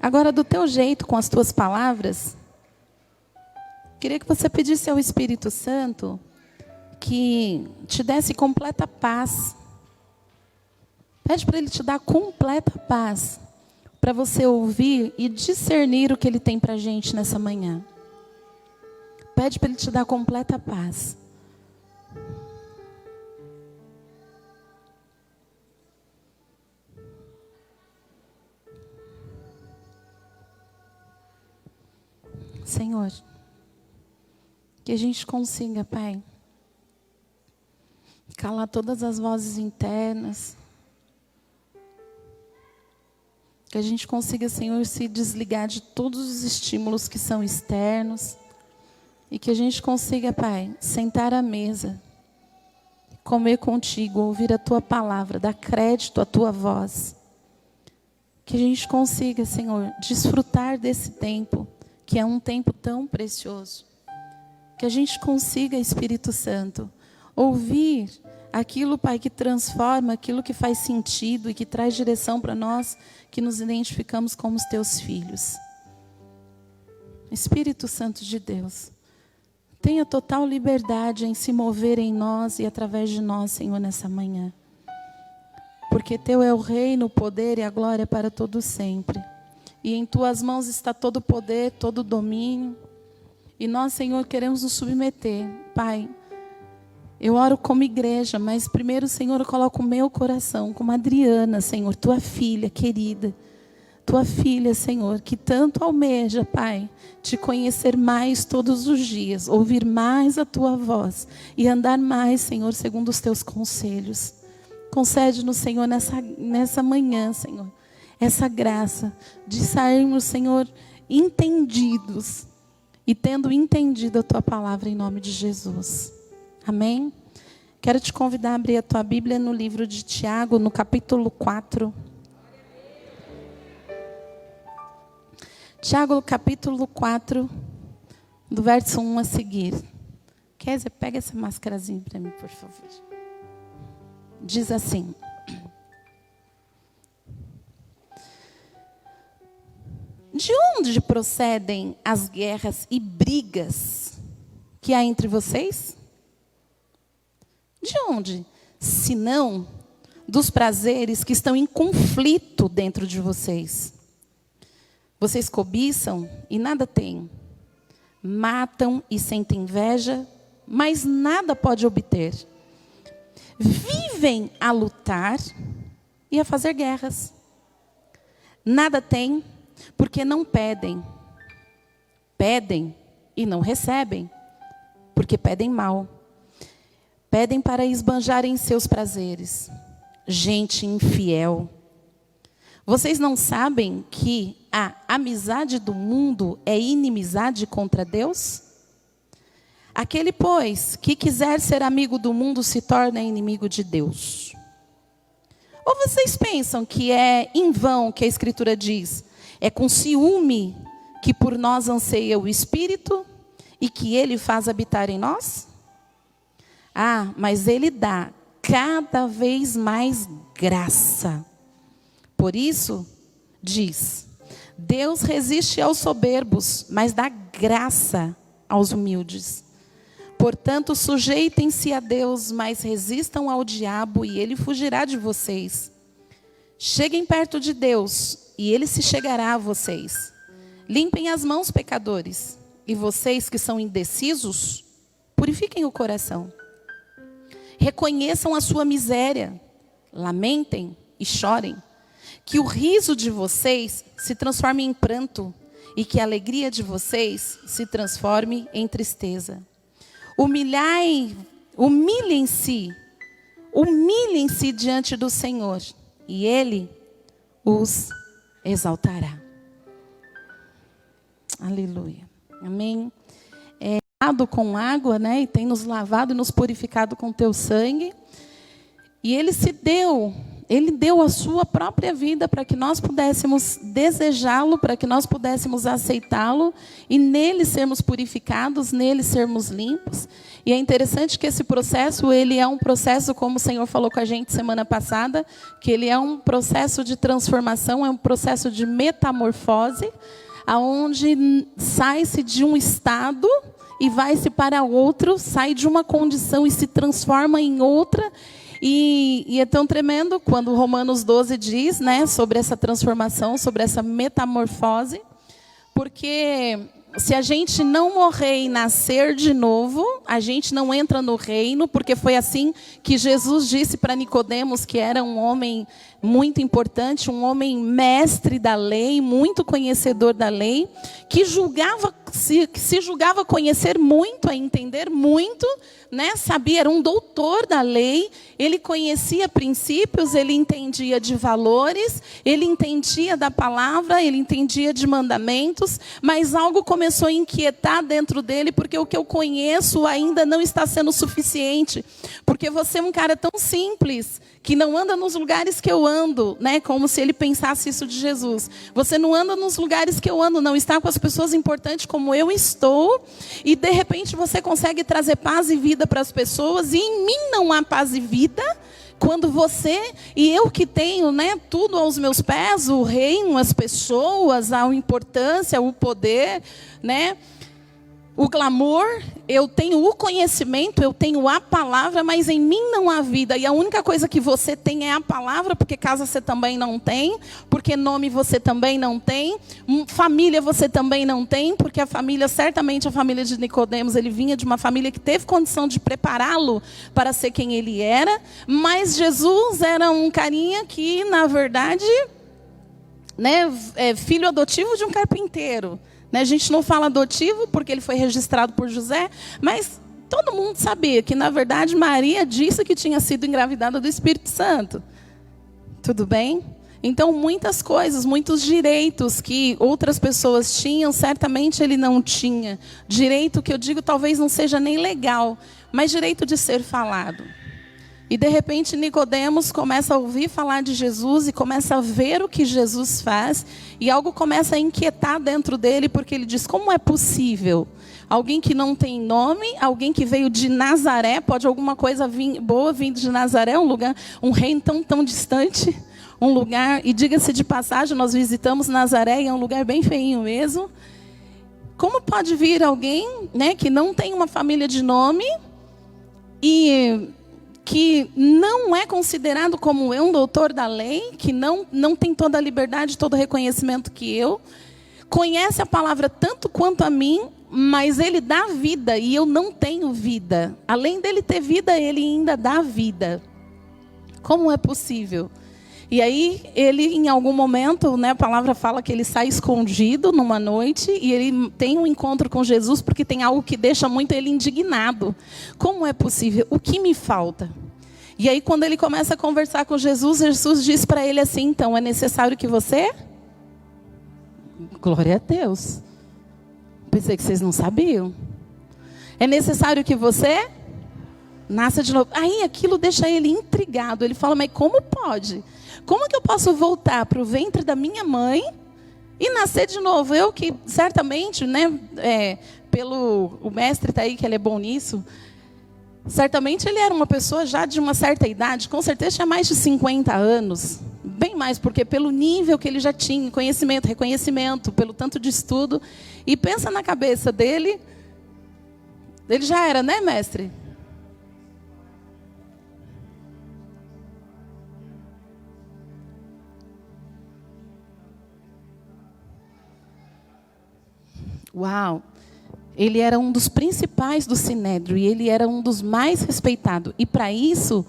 Agora, do teu jeito, com as tuas palavras, queria que você pedisse ao Espírito Santo que te desse completa paz. Pede para Ele te dar completa paz, para você ouvir e discernir o que Ele tem para a gente nessa manhã. Pede para Ele te dar completa paz. Senhor, que a gente consiga, Pai, calar todas as vozes internas. Que a gente consiga, Senhor, se desligar de todos os estímulos que são externos. E que a gente consiga, Pai, sentar à mesa, comer contigo, ouvir a Tua palavra, dar crédito à Tua voz. Que a gente consiga, Senhor, desfrutar desse tempo, que é um tempo tão precioso. Que a gente consiga, Espírito Santo, ouvir aquilo, Pai, que transforma, aquilo que faz sentido e que traz direção para nós, que nos identificamos como os Teus filhos. Espírito Santo de Deus, tenha total liberdade em se mover em nós e através de nós, Senhor, nessa manhã. Porque Teu é o reino, o poder e a glória para todo sempre. E em Tuas mãos está todo o poder, todo o domínio. E nós, Senhor, queremos nos submeter. Pai, eu oro como igreja, mas primeiro, Senhor, eu coloco o meu coração como Adriana, Senhor, Tua filha querida. Tua filha, Senhor, que tanto almeja, Pai, Te conhecer mais todos os dias, ouvir mais a Tua voz e andar mais, Senhor, segundo os Teus conselhos. Concede-nos, Senhor, nessa manhã, Senhor, essa graça de sairmos, Senhor, entendidos e tendo entendido a Tua palavra em nome de Jesus. Amém? Quero te convidar a abrir a tua Bíblia no livro de Tiago, no capítulo 4. Tiago, no capítulo 4, do verso 1 a seguir. Kézia, pega essa máscarazinha para mim, por favor. Diz assim: de onde procedem as guerras e brigas que há entre vocês? De onde? Senão dos prazeres que estão em conflito dentro de vocês. Vocês cobiçam e nada têm. Matam e sentem inveja, mas nada pode obter. Vivem a lutar e a fazer guerras. Nada têm, porque não pedem. Pedem e não recebem, porque pedem mal. Pedem para esbanjarem seus prazeres. Gente infiel. Vocês não sabem que a amizade do mundo é inimizade contra Deus? Aquele, pois, que quiser ser amigo do mundo se torna inimigo de Deus. Ou vocês pensam que é em vão que a Escritura diz: é com ciúme que por nós anseia o Espírito e que Ele faz habitar em nós? Ah, mas Ele dá cada vez mais graça. Por isso, diz: Deus resiste aos soberbos, mas dá graça aos humildes. Portanto, sujeitem-se a Deus, mas resistam ao diabo e ele fugirá de vocês. Cheguem perto de Deus e Ele se chegará a vocês. Limpem as mãos, pecadores, e vocês que são indecisos, purifiquem o coração. Reconheçam a sua miséria, lamentem e chorem. Que o riso de vocês se transforme em pranto e que a alegria de vocês se transforme em tristeza. Humilhem-se diante do Senhor e Ele os exaltará. Aleluia. Amém. Lavado com água, né? E tem nos lavado e nos purificado com teu sangue. E Ele se deu Ele deu a sua própria vida para que nós pudéssemos desejá-lo, para que nós pudéssemos aceitá-lo e nele sermos purificados, nele sermos limpos. E é interessante que esse processo, ele é um processo, como o Senhor falou com a gente semana passada, que ele é um processo de transformação, é um processo de metamorfose, aonde sai-se de um estado e vai-se para outro, sai de uma condição e se transforma em outra. E é tão tremendo quando Romanos 12 diz, né, sobre essa transformação, sobre essa metamorfose, porque se a gente não morrer e nascer de novo, a gente não entra no reino, porque foi assim que Jesus disse para Nicodemos, que era um homem muito importante, um homem mestre da lei, muito conhecedor da lei, que se julgava conhecer muito, a entender muito, né? Sabia, era um doutor da lei, ele conhecia princípios, ele entendia de valores, ele entendia da palavra, ele entendia de mandamentos, mas algo começou a inquietar dentro dele, porque o que eu conheço ainda não está sendo suficiente, porque você é um cara tão simples, que não anda nos lugares que eu ando, né? Como se ele pensasse isso de Jesus. Você não anda nos lugares que eu ando, não está com as pessoas importantes como eu estou, e de repente você consegue trazer paz e vida para as pessoas, e em mim não há paz e vida, quando você e eu que tenho, né, tudo aos meus pés, o reino, as pessoas, a importância, o poder, né? O glamour, eu tenho o conhecimento, eu tenho a palavra, mas em mim não há vida. E a única coisa que você tem é a palavra, porque casa você também não tem, porque nome você também não tem, família você também não tem, porque a família, certamente a família de Nicodemos, ele vinha de uma família que teve condição de prepará-lo para ser quem ele era, mas Jesus era um carinha que, na verdade, né, é filho adotivo de um carpinteiro. A gente não fala adotivo porque ele foi registrado por José, mas todo mundo sabia que, na verdade, Maria disse que tinha sido engravidada do Espírito Santo. Tudo bem? Então, muitas coisas, muitos direitos que outras pessoas tinham, certamente ele não tinha. Direito que eu digo talvez não seja nem legal, mas direito de ser falado. E de repente Nicodemos começa a ouvir falar de Jesus e começa a ver o que Jesus faz. E algo começa a inquietar dentro dele, porque ele diz, como é possível? Alguém que não tem nome, alguém que veio de Nazaré, pode alguma coisa boa vindo de Nazaré, um lugar, um reino tão distante, um lugar, e diga-se de passagem, nós visitamos Nazaré e é um lugar bem feinho mesmo. Como pode vir alguém, né, que não tem uma família de nome e que não é considerado como eu, um doutor da lei, que não tem toda a liberdade, todo o reconhecimento que eu, conhece a palavra tanto quanto a mim, mas ele dá vida e eu não tenho vida. Além dele ter vida, ele ainda dá vida. Como é possível? E aí, ele, em algum momento, né, a palavra fala que ele sai escondido numa noite e ele tem um encontro com Jesus porque tem algo que deixa muito ele indignado. Como é possível? O que me falta? E aí, quando ele começa a conversar com Jesus, Jesus diz para ele assim, então, é necessário que você... Glória a Deus. Pensei que vocês não sabiam. É necessário que você nasça de novo. Aí, aquilo deixa ele intrigado. Ele fala, mas como pode? Como que eu posso voltar para o ventre da minha mãe e nascer de novo? Eu que certamente, né, o mestre está aí, que ele é bom nisso, certamente ele era uma pessoa já de uma certa idade, com certeza tinha mais de 50 anos, bem mais, porque pelo nível que ele já tinha, conhecimento, reconhecimento, pelo tanto de estudo, e pensa na cabeça dele, ele já era, né, mestre? Uau! Ele era um dos principais do Sinédrio e ele era um dos mais respeitados. E para isso,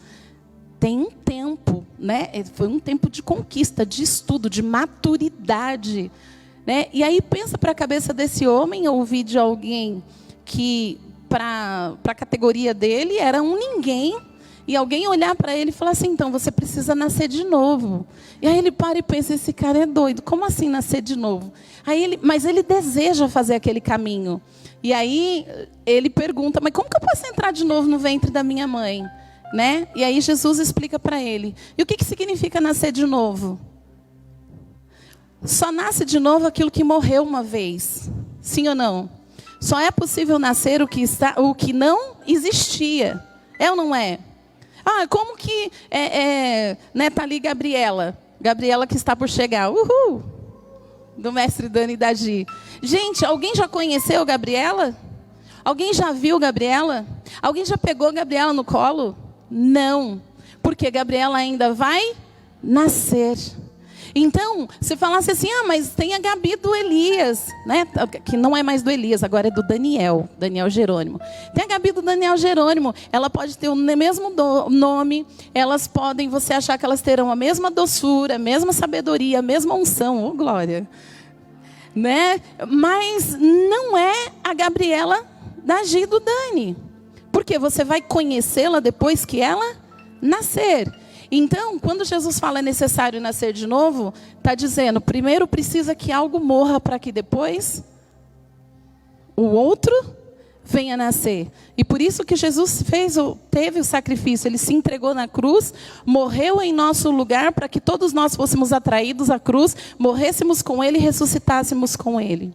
tem um tempo, né? Foi um tempo de conquista, de estudo, de maturidade, né? E aí pensa para a cabeça desse homem ouvir de alguém que, para a categoria dele, era um ninguém. E alguém olhar para ele e falar assim, então, você precisa nascer de novo. E aí ele para e pensa, esse cara é doido, como assim nascer de novo? Mas ele deseja fazer aquele caminho. E aí ele pergunta, mas como que eu posso entrar de novo no ventre da minha mãe? né? E aí Jesus explica para ele. E o que significa nascer de novo? Só nasce de novo aquilo que morreu uma vez. Sim ou não? Só é possível nascer o que não existia. É ou não é? Ah, como que né, tá ali Gabriela. Gabriela que está por chegar. Uhul! Do mestre Dani e da Gi. Gente, alguém já conheceu Gabriela? Alguém já viu Gabriela? Alguém já pegou Gabriela no colo? Não. Porque Gabriela ainda vai nascer. Então, se falasse assim, mas tem a Gabi do Elias, né? Que não é mais do Elias, agora é do Daniel Jerônimo. Tem a Gabi do Daniel Jerônimo, ela pode ter o mesmo nome, elas podem, você achar que elas terão a mesma doçura, a mesma sabedoria, a mesma unção, oh glória. Né? Mas não é a Gabriela da Gi do Dani. Porque você vai conhecê-la depois que ela nascer. Então, quando Jesus fala é necessário nascer de novo, está dizendo, primeiro precisa que algo morra para que depois o outro venha nascer. E por isso que Jesus teve o sacrifício, ele se entregou na cruz, morreu em nosso lugar para que todos nós fôssemos atraídos à cruz, morrêssemos com ele e ressuscitássemos com ele.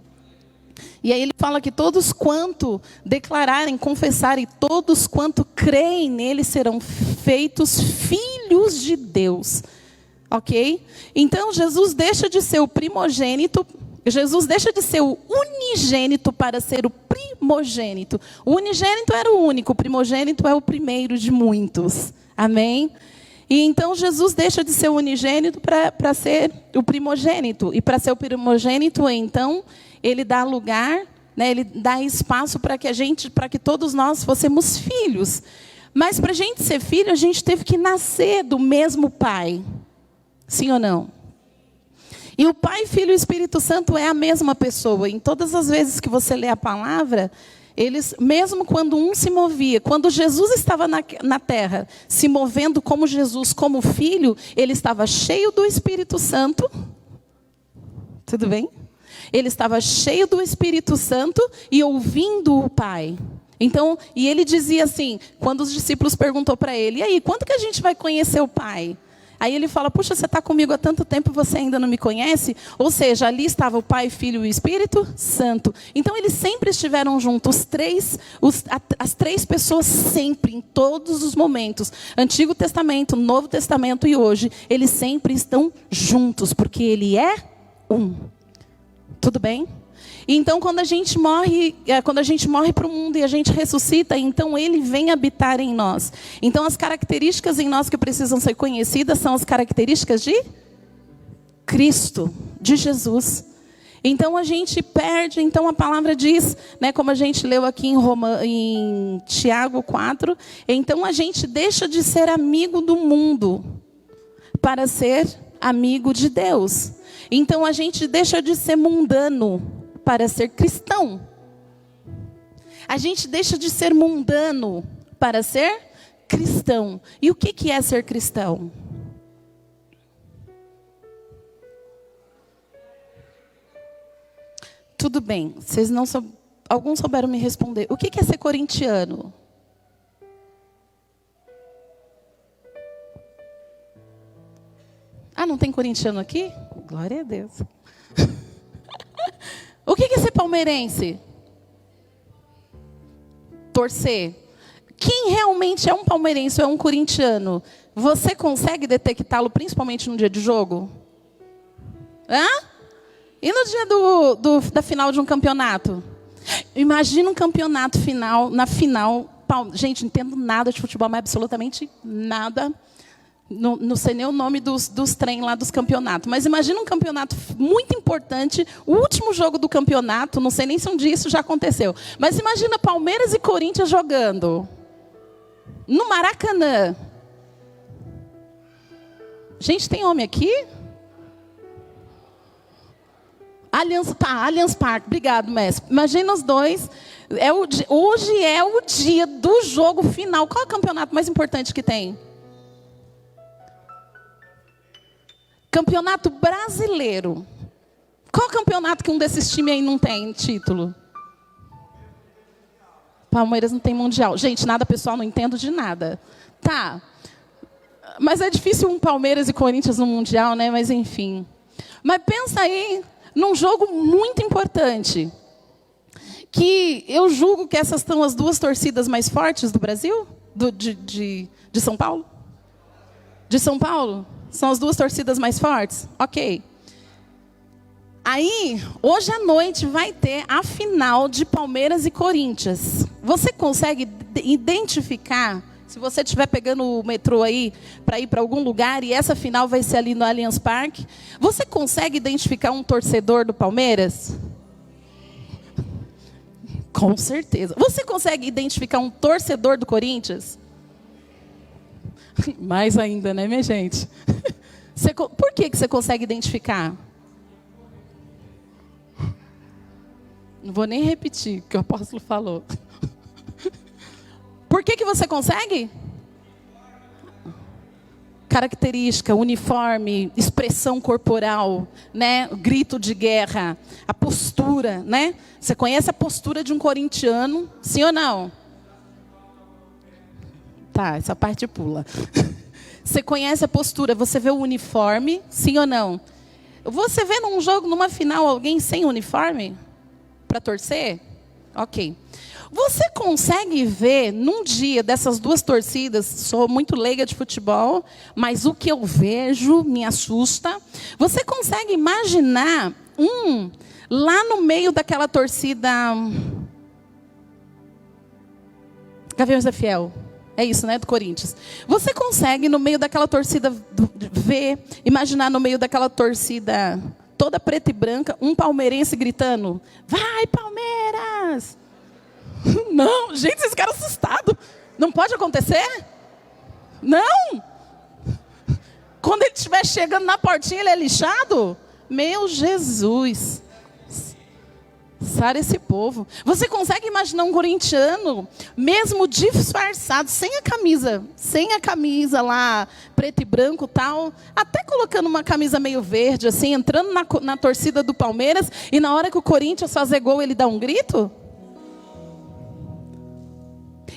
E aí ele fala que todos quanto declararem, confessarem, todos quanto creem nele serão feitos filhos de Deus. Ok? Então Jesus deixa de ser o primogênito, Jesus deixa de ser o unigênito para ser o primogênito. O unigênito era o único, o primogênito é o primeiro de muitos. Amém? E então Jesus deixa de ser o unigênito para ser o primogênito. E para ser o primogênito, então, ele dá lugar, né, ele dá espaço para que todos nós fossemos filhos. Mas para a gente ser filho, a gente teve que nascer do mesmo Pai. Sim ou não? E o Pai, Filho e Espírito Santo é a mesma pessoa. Em todas as vezes que você lê a palavra, eles, mesmo quando um se movia, quando Jesus estava na terra, se movendo como Jesus, como filho, ele estava cheio do Espírito Santo. Tudo bem? Ele estava cheio do Espírito Santo e ouvindo o Pai. Então, e ele dizia assim, quando os discípulos perguntou para ele, e aí, quando que a gente vai conhecer o Pai? Aí ele fala, puxa, você está comigo há tanto tempo e você ainda não me conhece? Ou seja, ali estava o Pai, Filho e o Espírito Santo. Então eles sempre estiveram juntos, as três pessoas sempre, em todos os momentos. Antigo Testamento, Novo Testamento e hoje, eles sempre estão juntos, porque ele é um. Tudo bem? Então, quando a gente morre para o mundo e a gente ressuscita, então ele vem habitar em nós. Então, as características em nós que precisam ser conhecidas são as características de Cristo, de Jesus. Então, a gente perde, então a palavra diz, né, como a gente leu aqui em Tiago 4, então a gente deixa de ser amigo do mundo para ser amigo de Deus. Então, a gente deixa de ser mundano para ser cristão. A gente deixa de ser mundano para ser cristão. E o que é ser cristão? Tudo bem, alguns souberam me responder. O que é ser corintiano? Ah, não tem corintiano aqui? Glória a Deus. O que é ser palmeirense? Torcer. Quem realmente é um palmeirense ou é um corintiano? Você consegue detectá-lo principalmente no dia de jogo? Hã? E no dia da final de um campeonato? Imagina um campeonato final, na final. Gente, não entendo nada de futebol, mas absolutamente nada. Não sei nem o nome dos trem lá dos campeonatos. Mas imagina um campeonato muito importante, o último jogo do campeonato, não sei nem se um dia isso já aconteceu. Mas imagina Palmeiras e Corinthians jogando no Maracanã. Gente, tem homem aqui? Allianz Parque. Obrigado, mestre. Imagina os dois. Hoje é o dia do jogo final. Qual é o campeonato mais importante que tem? Campeonato brasileiro. Qual campeonato que um desses times aí não tem título? Palmeiras não tem mundial. Gente, nada pessoal, não entendo de nada. Tá. Mas é difícil um Palmeiras e Corinthians no mundial, né? Mas enfim. Mas pensa aí num jogo muito importante. Que eu julgo que essas são as duas torcidas mais fortes do Brasil? De São Paulo? De São Paulo? São as duas torcidas mais fortes? Ok. Aí, hoje à noite vai ter a final de Palmeiras e Corinthians. Você consegue identificar, se você estiver pegando o metrô aí para ir para algum lugar e essa final vai ser ali no Allianz Parque, você consegue identificar um torcedor do Palmeiras? Com certeza. Você consegue identificar um torcedor do Corinthians? Mais ainda, né, minha gente? Por que você consegue identificar? Não vou nem repetir o que o apóstolo falou. Por que você consegue? Característica, uniforme, expressão corporal, né? Grito de guerra, a postura, né? Você conhece a postura de um corintiano, sim ou não? Tá, essa parte pula. Você conhece a postura, você vê o uniforme, sim ou não? Você vê num jogo, numa final, alguém sem uniforme? Para torcer? Ok. Você consegue ver num dia dessas duas torcidas, sou muito leiga de futebol, mas o que eu vejo me assusta. Você consegue imaginar lá no meio daquela torcida Gaviões da Fiel? É isso, né? Do Corinthians. Você consegue no meio daquela torcida imaginar no meio daquela torcida toda preta e branca, um palmeirense gritando: vai, Palmeiras! Não, gente, esses caras assustados. Não pode acontecer? Não! Quando ele estiver chegando na portinha, ele é lixado? Meu Jesus! Sara esse povo. Você consegue imaginar um corintiano, mesmo disfarçado, sem a camisa lá, preto e branco e tal, até colocando uma camisa meio verde, assim, entrando na torcida do Palmeiras, e na hora que o Corinthians fazer gol, ele dá um grito?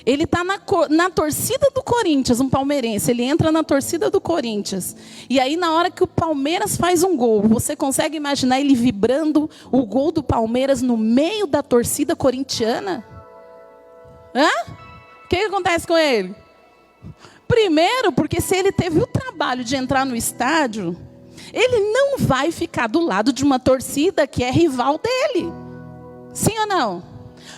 Ele está na torcida do Corinthians, um palmeirense. Ele entra na torcida do Corinthians. E aí, na hora que o Palmeiras faz um gol, você consegue imaginar ele vibrando o gol do Palmeiras no meio da torcida corintiana? Hã? O que acontece com ele? Primeiro, porque se ele teve o trabalho de entrar no estádio, ele não vai ficar do lado de uma torcida que é rival dele. Sim ou não?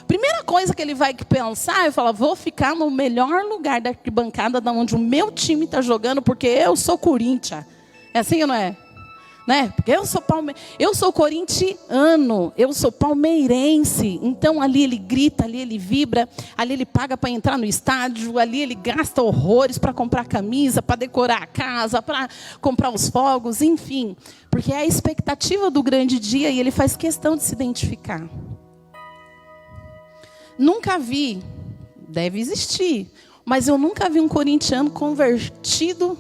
Primeira coisa que ele vai pensar é falar: vou ficar no melhor lugar da arquibancada, da onde o meu time está jogando, porque eu sou Corinthians. É assim ou não é? Né? Porque eu sou corintiano, eu sou palmeirense. Então ali ele grita, ali ele vibra, ali ele paga para entrar no estádio, ali ele gasta horrores para comprar camisa, para decorar a casa, para comprar os fogos, enfim. Porque é a expectativa do grande dia e ele faz questão de se identificar. Nunca vi, deve existir, mas eu nunca vi um corintiano convertido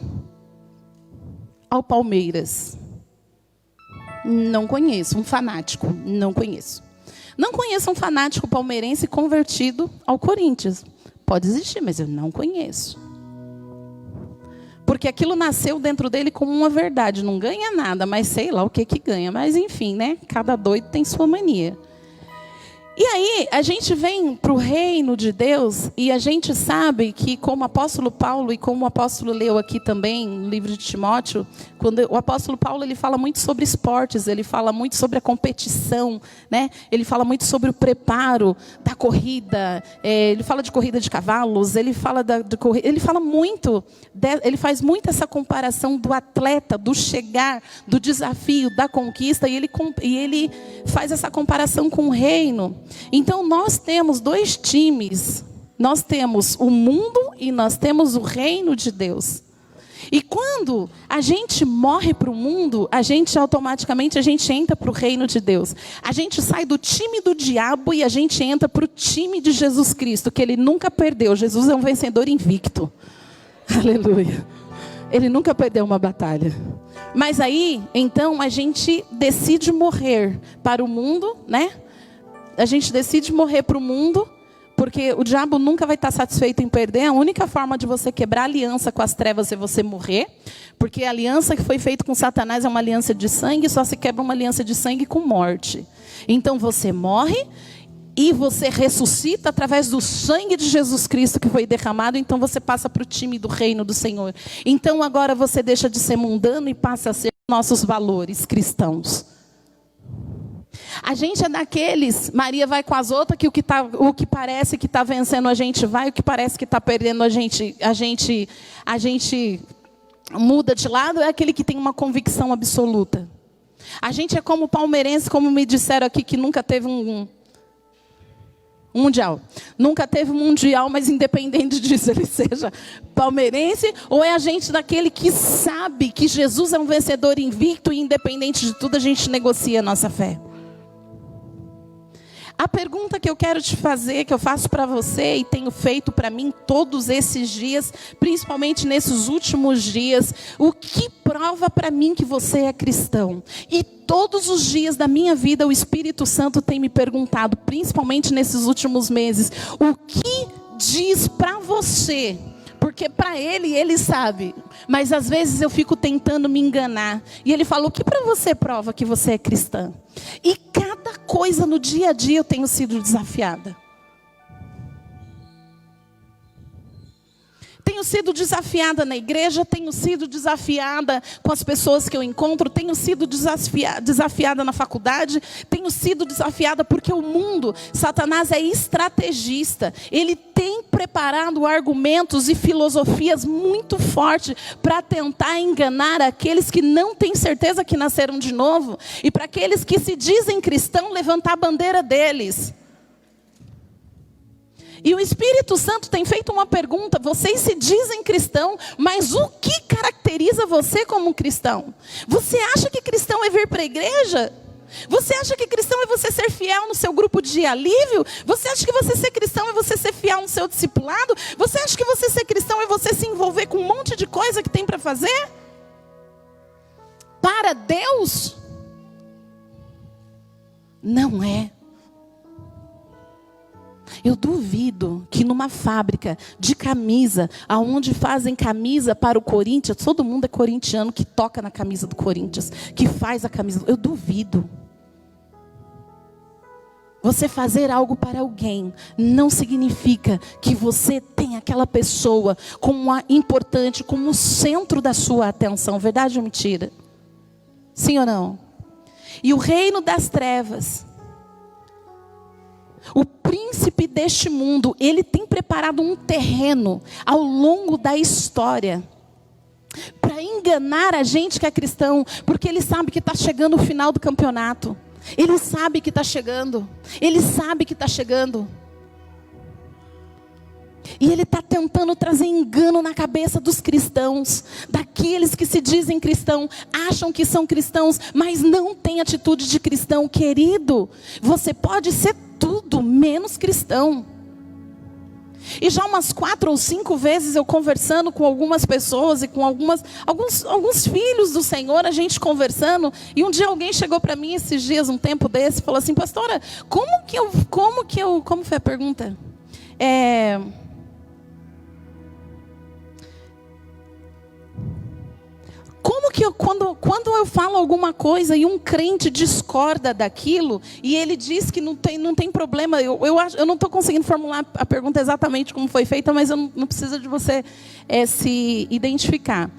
ao Palmeiras. Não conheço. Um fanático, não conheço. Não conheço um fanático palmeirense convertido ao Corinthians. Pode existir, mas eu não conheço. Porque aquilo nasceu dentro dele como uma verdade. Não ganha nada, mas sei lá o que ganha. Mas enfim, né? Cada doido tem sua mania. E aí, a gente vem para o reino de Deus e a gente sabe que, como o apóstolo Paulo e como o apóstolo leu aqui também, no livro de Timóteo, quando o apóstolo Paulo ele fala muito sobre esportes, ele fala muito sobre a competição, né? Ele fala muito sobre o preparo da corrida, ele fala de corrida de cavalos, ele fala ele fala muito, ele faz muito essa comparação do atleta, do chegar, do desafio, da conquista, e ele faz essa comparação com o reino. Então nós temos dois times, nós temos o mundo e nós temos o reino de Deus. E quando a gente morre para o mundo, automaticamente entra para o reino de Deus. A gente sai do time do diabo e a gente entra para o time de Jesus Cristo, que ele nunca perdeu. Jesus é um vencedor invicto. Aleluia. Ele nunca perdeu uma batalha. Mas aí, então, a gente decide morrer para o mundo, né? A gente decide morrer para o mundo, porque o diabo nunca vai estar satisfeito em perder. A única forma de você quebrar a aliança com as trevas é você morrer, porque a aliança que foi feita com Satanás é uma aliança de sangue, só se quebra uma aliança de sangue com morte. Então você morre e você ressuscita através do sangue de Jesus Cristo que foi derramado. Então você passa para o time do reino do Senhor. Então agora você deixa de ser mundano e passa a ser nossos valores cristãos. A gente é daqueles, Maria vai com as outras, que o que parece que está vencendo a gente vai, o que parece que está perdendo a gente muda de lado, é aquele que tem uma convicção absoluta. A gente é como palmeirense, como me disseram aqui, que nunca teve um mundial. Nunca teve um mundial, mas independente disso, ele seja palmeirense, ou é a gente daquele que sabe que Jesus é um vencedor invicto e independente de tudo, a gente negocia a nossa fé. A pergunta que eu quero te fazer, que eu faço para você e tenho feito para mim todos esses dias, principalmente nesses últimos dias, o que prova para mim que você é cristão? E todos os dias da minha vida o Espírito Santo tem me perguntado, principalmente nesses últimos meses, o que diz para você? Porque para ele sabe, mas às vezes eu fico tentando me enganar. E ele falou, o que para você prova que você é cristã? E cada coisa no dia a dia eu tenho sido desafiada. Tenho sido desafiada na igreja, tenho sido desafiada com as pessoas que eu encontro, tenho sido desafiada na faculdade, tenho sido desafiada porque o mundo, Satanás é estrategista. Ele tem preparado argumentos e filosofias muito fortes para tentar enganar aqueles que não têm certeza que nasceram de novo e para aqueles que se dizem cristãos levantar a bandeira deles. E o Espírito Santo tem feito uma pergunta, vocês se dizem cristão, mas o que caracteriza você como cristão? Você acha que cristão é vir para a igreja? Você acha que cristão é você ser fiel no seu grupo de alívio? Você acha que você ser cristão é você ser fiel no seu discipulado? Você acha que você ser cristão é você se envolver com um monte de coisa que tem para fazer? Para Deus? Não é. Eu duvido que numa fábrica de camisa, aonde fazem camisa para o Corinthians, todo mundo é corintiano que toca na camisa do Corinthians, que faz a camisa. Eu duvido. Você fazer algo para alguém não significa que você tem aquela pessoa como importante, como o centro da sua atenção. Verdade ou mentira? Sim ou não? E o reino das trevas, o príncipe deste mundo, ele tem preparado um terreno ao longo da história para enganar a gente que é cristão, porque ele sabe que está chegando o final do campeonato. Ele sabe que está chegando. Ele sabe que está chegando. E ele está tentando trazer engano na cabeça dos cristãos, daqueles que se dizem cristão, acham que são cristãos, mas não têm atitude de cristão. Querido, você pode ser tudo menos cristão. E já umas 4 ou 5 vezes eu conversando com algumas pessoas e com alguns filhos do Senhor, a gente conversando, e um dia alguém chegou para mim esses dias, um tempo desse, e falou assim, pastora, como foi a pergunta? Como que quando eu falo alguma coisa e um crente discorda daquilo, e ele diz que não tem problema, eu não estou conseguindo formular a pergunta exatamente como foi feita, mas eu não preciso de você se identificar.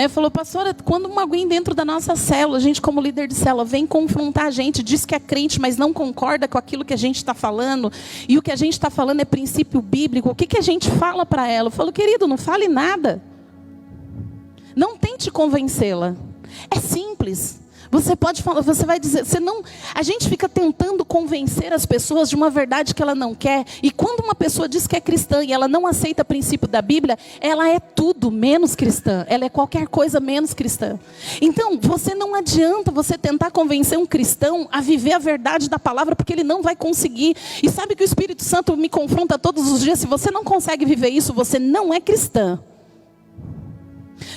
Falou, pastora, quando alguém dentro da nossa célula, a gente como líder de célula, vem confrontar a gente, diz que é crente, mas não concorda com aquilo que a gente está falando, e o que a gente está falando é princípio bíblico, o que a gente fala para ela? Eu falo, querido, não fale nada. Não tente convencê-la. É simples. Você pode falar, você vai dizer, a gente fica tentando convencer as pessoas de uma verdade que ela não quer. E quando uma pessoa diz que é cristã e ela não aceita o princípio da Bíblia, ela é tudo menos cristã. Ela é qualquer coisa menos cristã. Então, não adianta você tentar convencer um cristão a viver a verdade da palavra, porque ele não vai conseguir. E sabe que o Espírito Santo me confronta todos os dias. Se você não consegue viver isso, você não é cristã.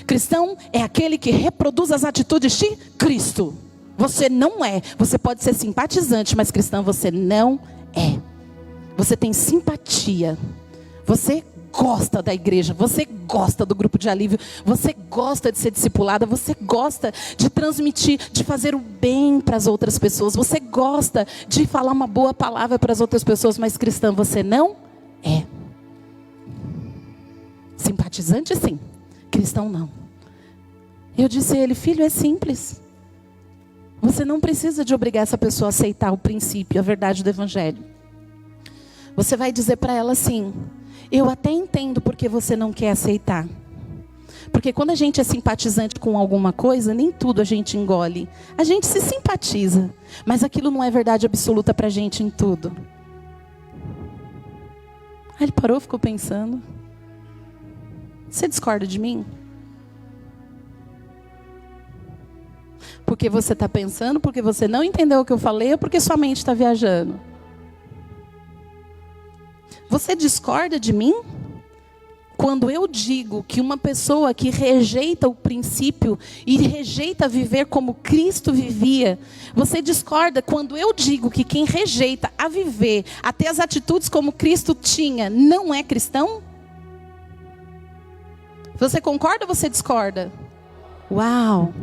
Cristão é aquele que reproduz as atitudes de Cristo. Você não é. Você pode ser simpatizante, mas cristão você não é. Você tem simpatia. Você gosta da igreja, você gosta do grupo de alívio, você gosta de ser discipulada, você gosta de transmitir, de fazer o bem para as outras pessoas, você gosta de falar uma boa palavra para as outras pessoas, mas cristã você não é. Simpatizante sim, cristão não. Eu disse a ele: filho, é simples. Você não precisa de obrigar essa pessoa a aceitar o princípio, a verdade do evangelho. Você vai dizer para ela assim: eu até entendo porque você não quer aceitar. Porque quando a gente é simpatizante com alguma coisa, nem tudo a gente engole. A gente se simpatiza, mas aquilo não é verdade absoluta para a gente em tudo. Aí ele parou, ficou pensando. Você discorda de mim? Porque você está pensando, porque você não entendeu o que eu falei, ou porque sua mente está viajando? Você discorda de mim? Quando eu digo que uma pessoa que rejeita o princípio e rejeita viver como Cristo vivia, você discorda quando eu digo que quem rejeita a viver, a ter as atitudes como Cristo tinha, não é cristão? Você concorda ou você discorda? Uau!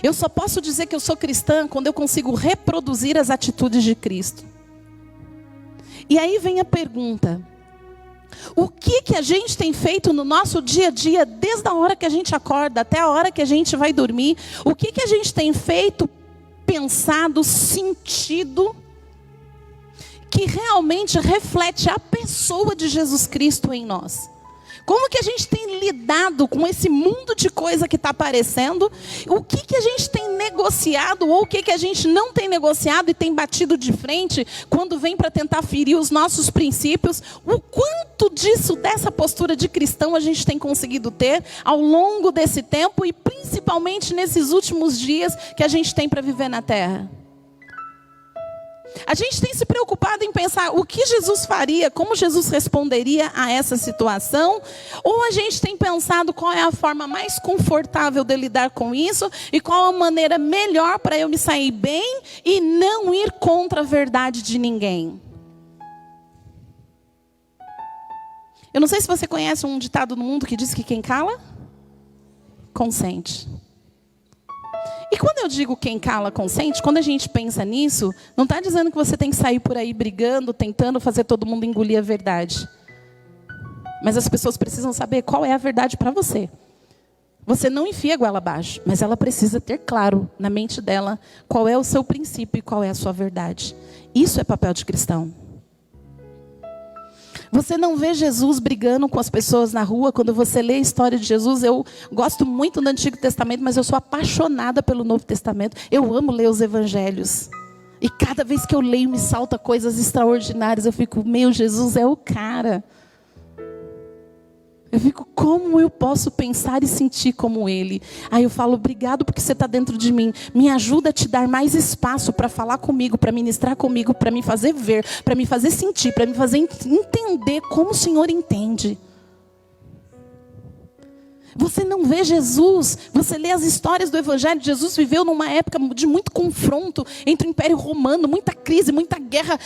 Eu só posso dizer que eu sou cristã quando eu consigo reproduzir as atitudes de Cristo. E aí vem a pergunta: o que a gente tem feito no nosso dia a dia, desde a hora que a gente acorda até a hora que a gente vai dormir? O que a gente tem feito, pensado, sentido, que realmente reflete a pessoa de Jesus Cristo em nós? Como que a gente tem lidado com esse mundo de coisa que está aparecendo? O que a gente tem negociado ou o que a gente não tem negociado e tem batido de frente quando vem para tentar ferir os nossos princípios? O quanto disso, dessa postura de cristão, a gente tem conseguido ter ao longo desse tempo e principalmente nesses últimos dias que a gente tem para viver na terra? A gente tem se preocupado em pensar o que Jesus faria, como Jesus responderia a essa situação, ou a gente tem pensado qual é a forma mais confortável de lidar com isso e qual a maneira melhor para eu me sair bem e não ir contra a verdade de ninguém? Eu não sei se você conhece um ditado no mundo que diz que quem cala, consente. E quando eu digo quem cala, consente, quando a gente pensa nisso, não está dizendo que você tem que sair por aí brigando, tentando fazer todo mundo engolir a verdade. Mas as pessoas precisam saber qual é a verdade para você. Você não enfia a goela abaixo, mas ela precisa ter claro na mente dela qual é o seu princípio e qual é a sua verdade. Isso é papel de cristão. Você não vê Jesus brigando com as pessoas na rua. Quando você lê a história de Jesus, eu gosto muito do Antigo Testamento, mas eu sou apaixonada pelo Novo Testamento. Eu amo ler os evangelhos. E cada vez que eu leio, me salta coisas extraordinárias. Eu fico, meu, Jesus é o cara. Eu fico, como eu posso pensar e sentir como Ele? Aí eu falo, obrigado porque você está dentro de mim. Me ajuda a te dar mais espaço para falar comigo, para ministrar comigo, para me fazer ver, para me fazer sentir, para me fazer entender como o Senhor entende. Você não vê Jesus, você lê as histórias do Evangelho. Jesus viveu numa época de muito confronto entre o Império Romano, muita crise, muita guerra,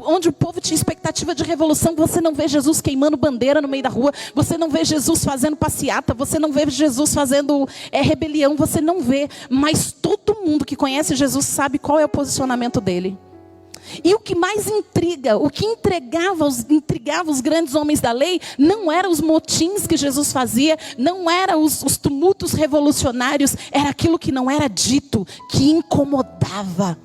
onde o povo tinha expectativa de revolução. Você não vê Jesus queimando bandeira no meio da rua, você não vê Jesus fazendo passeata, você não vê Jesus fazendo rebelião, você não vê. Mas todo mundo que conhece Jesus sabe qual é o posicionamento dele. E o que mais intriga, o que intrigava os grandes homens da lei, não eram os motins que Jesus fazia, não eram os tumultos revolucionários, era aquilo que não era dito, que incomodava.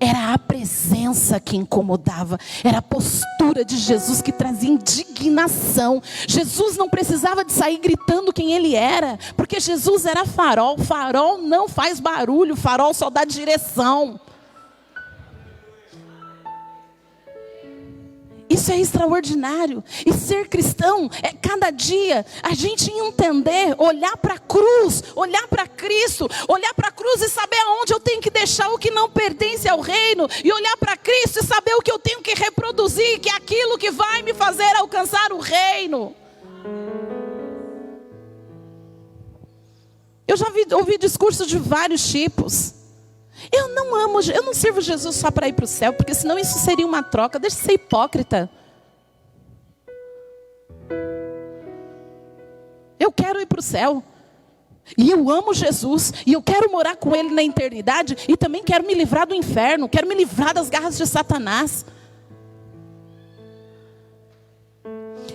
Era a presença que incomodava, era a postura de Jesus que trazia indignação. Jesus não precisava de sair gritando quem ele era, porque Jesus era farol. Farol não faz barulho, farol só dá direção. Isso é extraordinário. E ser cristão é cada dia a gente entender, olhar para a cruz, olhar para Cristo, olhar para a cruz e saber aonde eu tenho que deixar o que não pertence ao reino, e olhar para Cristo e saber o que eu tenho que reproduzir, que é aquilo que vai me fazer alcançar o reino. Eu já ouvi discursos de vários tipos. Eu não sirvo Jesus só para ir para o céu, porque senão isso seria uma troca. Deixa de ser hipócrita. Eu quero ir para o céu. E eu amo Jesus. E eu quero morar com Ele na eternidade. E também quero me livrar do inferno. Quero me livrar das garras de Satanás.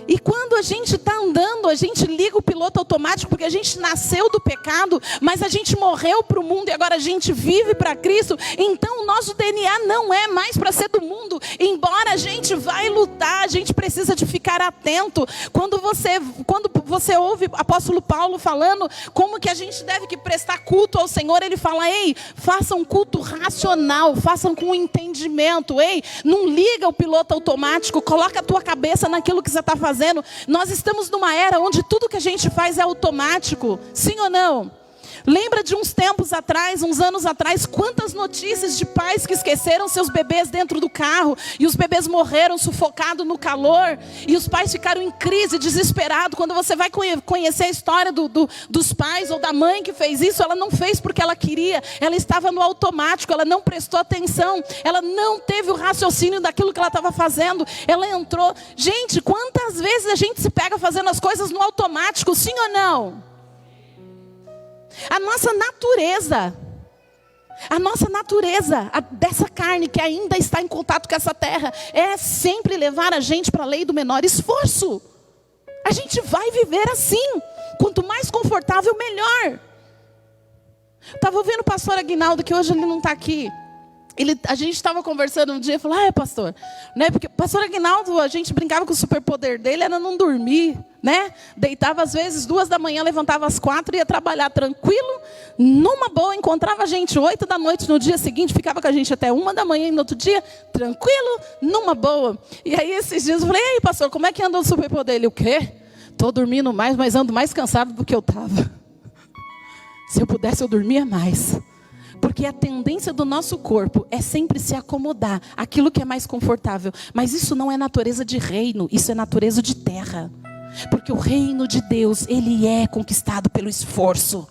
E quando a gente está andando, a gente liga o piloto automático, porque a gente nasceu do pecado, mas a gente morreu para o mundo e agora a gente vive para Cristo. Então o nosso DNA não é mais para ser do mundo. Embora a gente vai lutar, a gente precisa de ficar atento. Quando você ouve o apóstolo Paulo falando como que a gente deve que prestar culto ao Senhor, ele fala: ei, faça um culto racional, façam com entendimento. Ei, não liga o piloto automático, coloca a tua cabeça naquilo que você está fazendo. Nós estamos numa era onde tudo que a gente faz é automático, sim ou não? Lembra de uns tempos atrás, uns anos atrás, quantas notícias de pais que esqueceram seus bebês dentro do carro, e os bebês morreram sufocados no calor, e os pais ficaram em crise, desesperados. Quando você vai conhecer a história dos pais ou da mãe que fez isso, ela não fez porque ela queria, ela estava no automático, ela não prestou atenção, ela não teve o raciocínio daquilo que ela estava fazendo, ela entrou. Gente, quantas vezes a gente se pega fazendo as coisas no automático, sim ou não? A nossa natureza dessa carne que ainda está em contato com essa terra, é sempre levar a gente para a lei do menor esforço. A gente vai viver assim. Quanto mais confortável, melhor. Estava ouvindo o pastor Aguinaldo, que hoje ele não está aqui. A gente estava conversando um dia e falou: pastor, né? Porque o pastor Aguinaldo, a gente brincava que o superpoder dele era não dormir, né? Deitava às vezes 2 da manhã, levantava às 4, ia trabalhar tranquilo, numa boa, encontrava a gente 8 da noite no dia seguinte, ficava com a gente até 1 da manhã e no outro dia, tranquilo, numa boa. E aí esses dias eu falei: ei, pastor, como é que anda o superpoder? Ele: o quê? Estou dormindo mais, mas ando mais cansado do que eu estava. Se eu pudesse, eu dormia mais. Porque a tendência do nosso corpo é sempre se acomodar àquilo que é mais confortável. Mas isso não é natureza de reino, isso é natureza de terra. Porque o reino de Deus, ele é conquistado pelo esforço.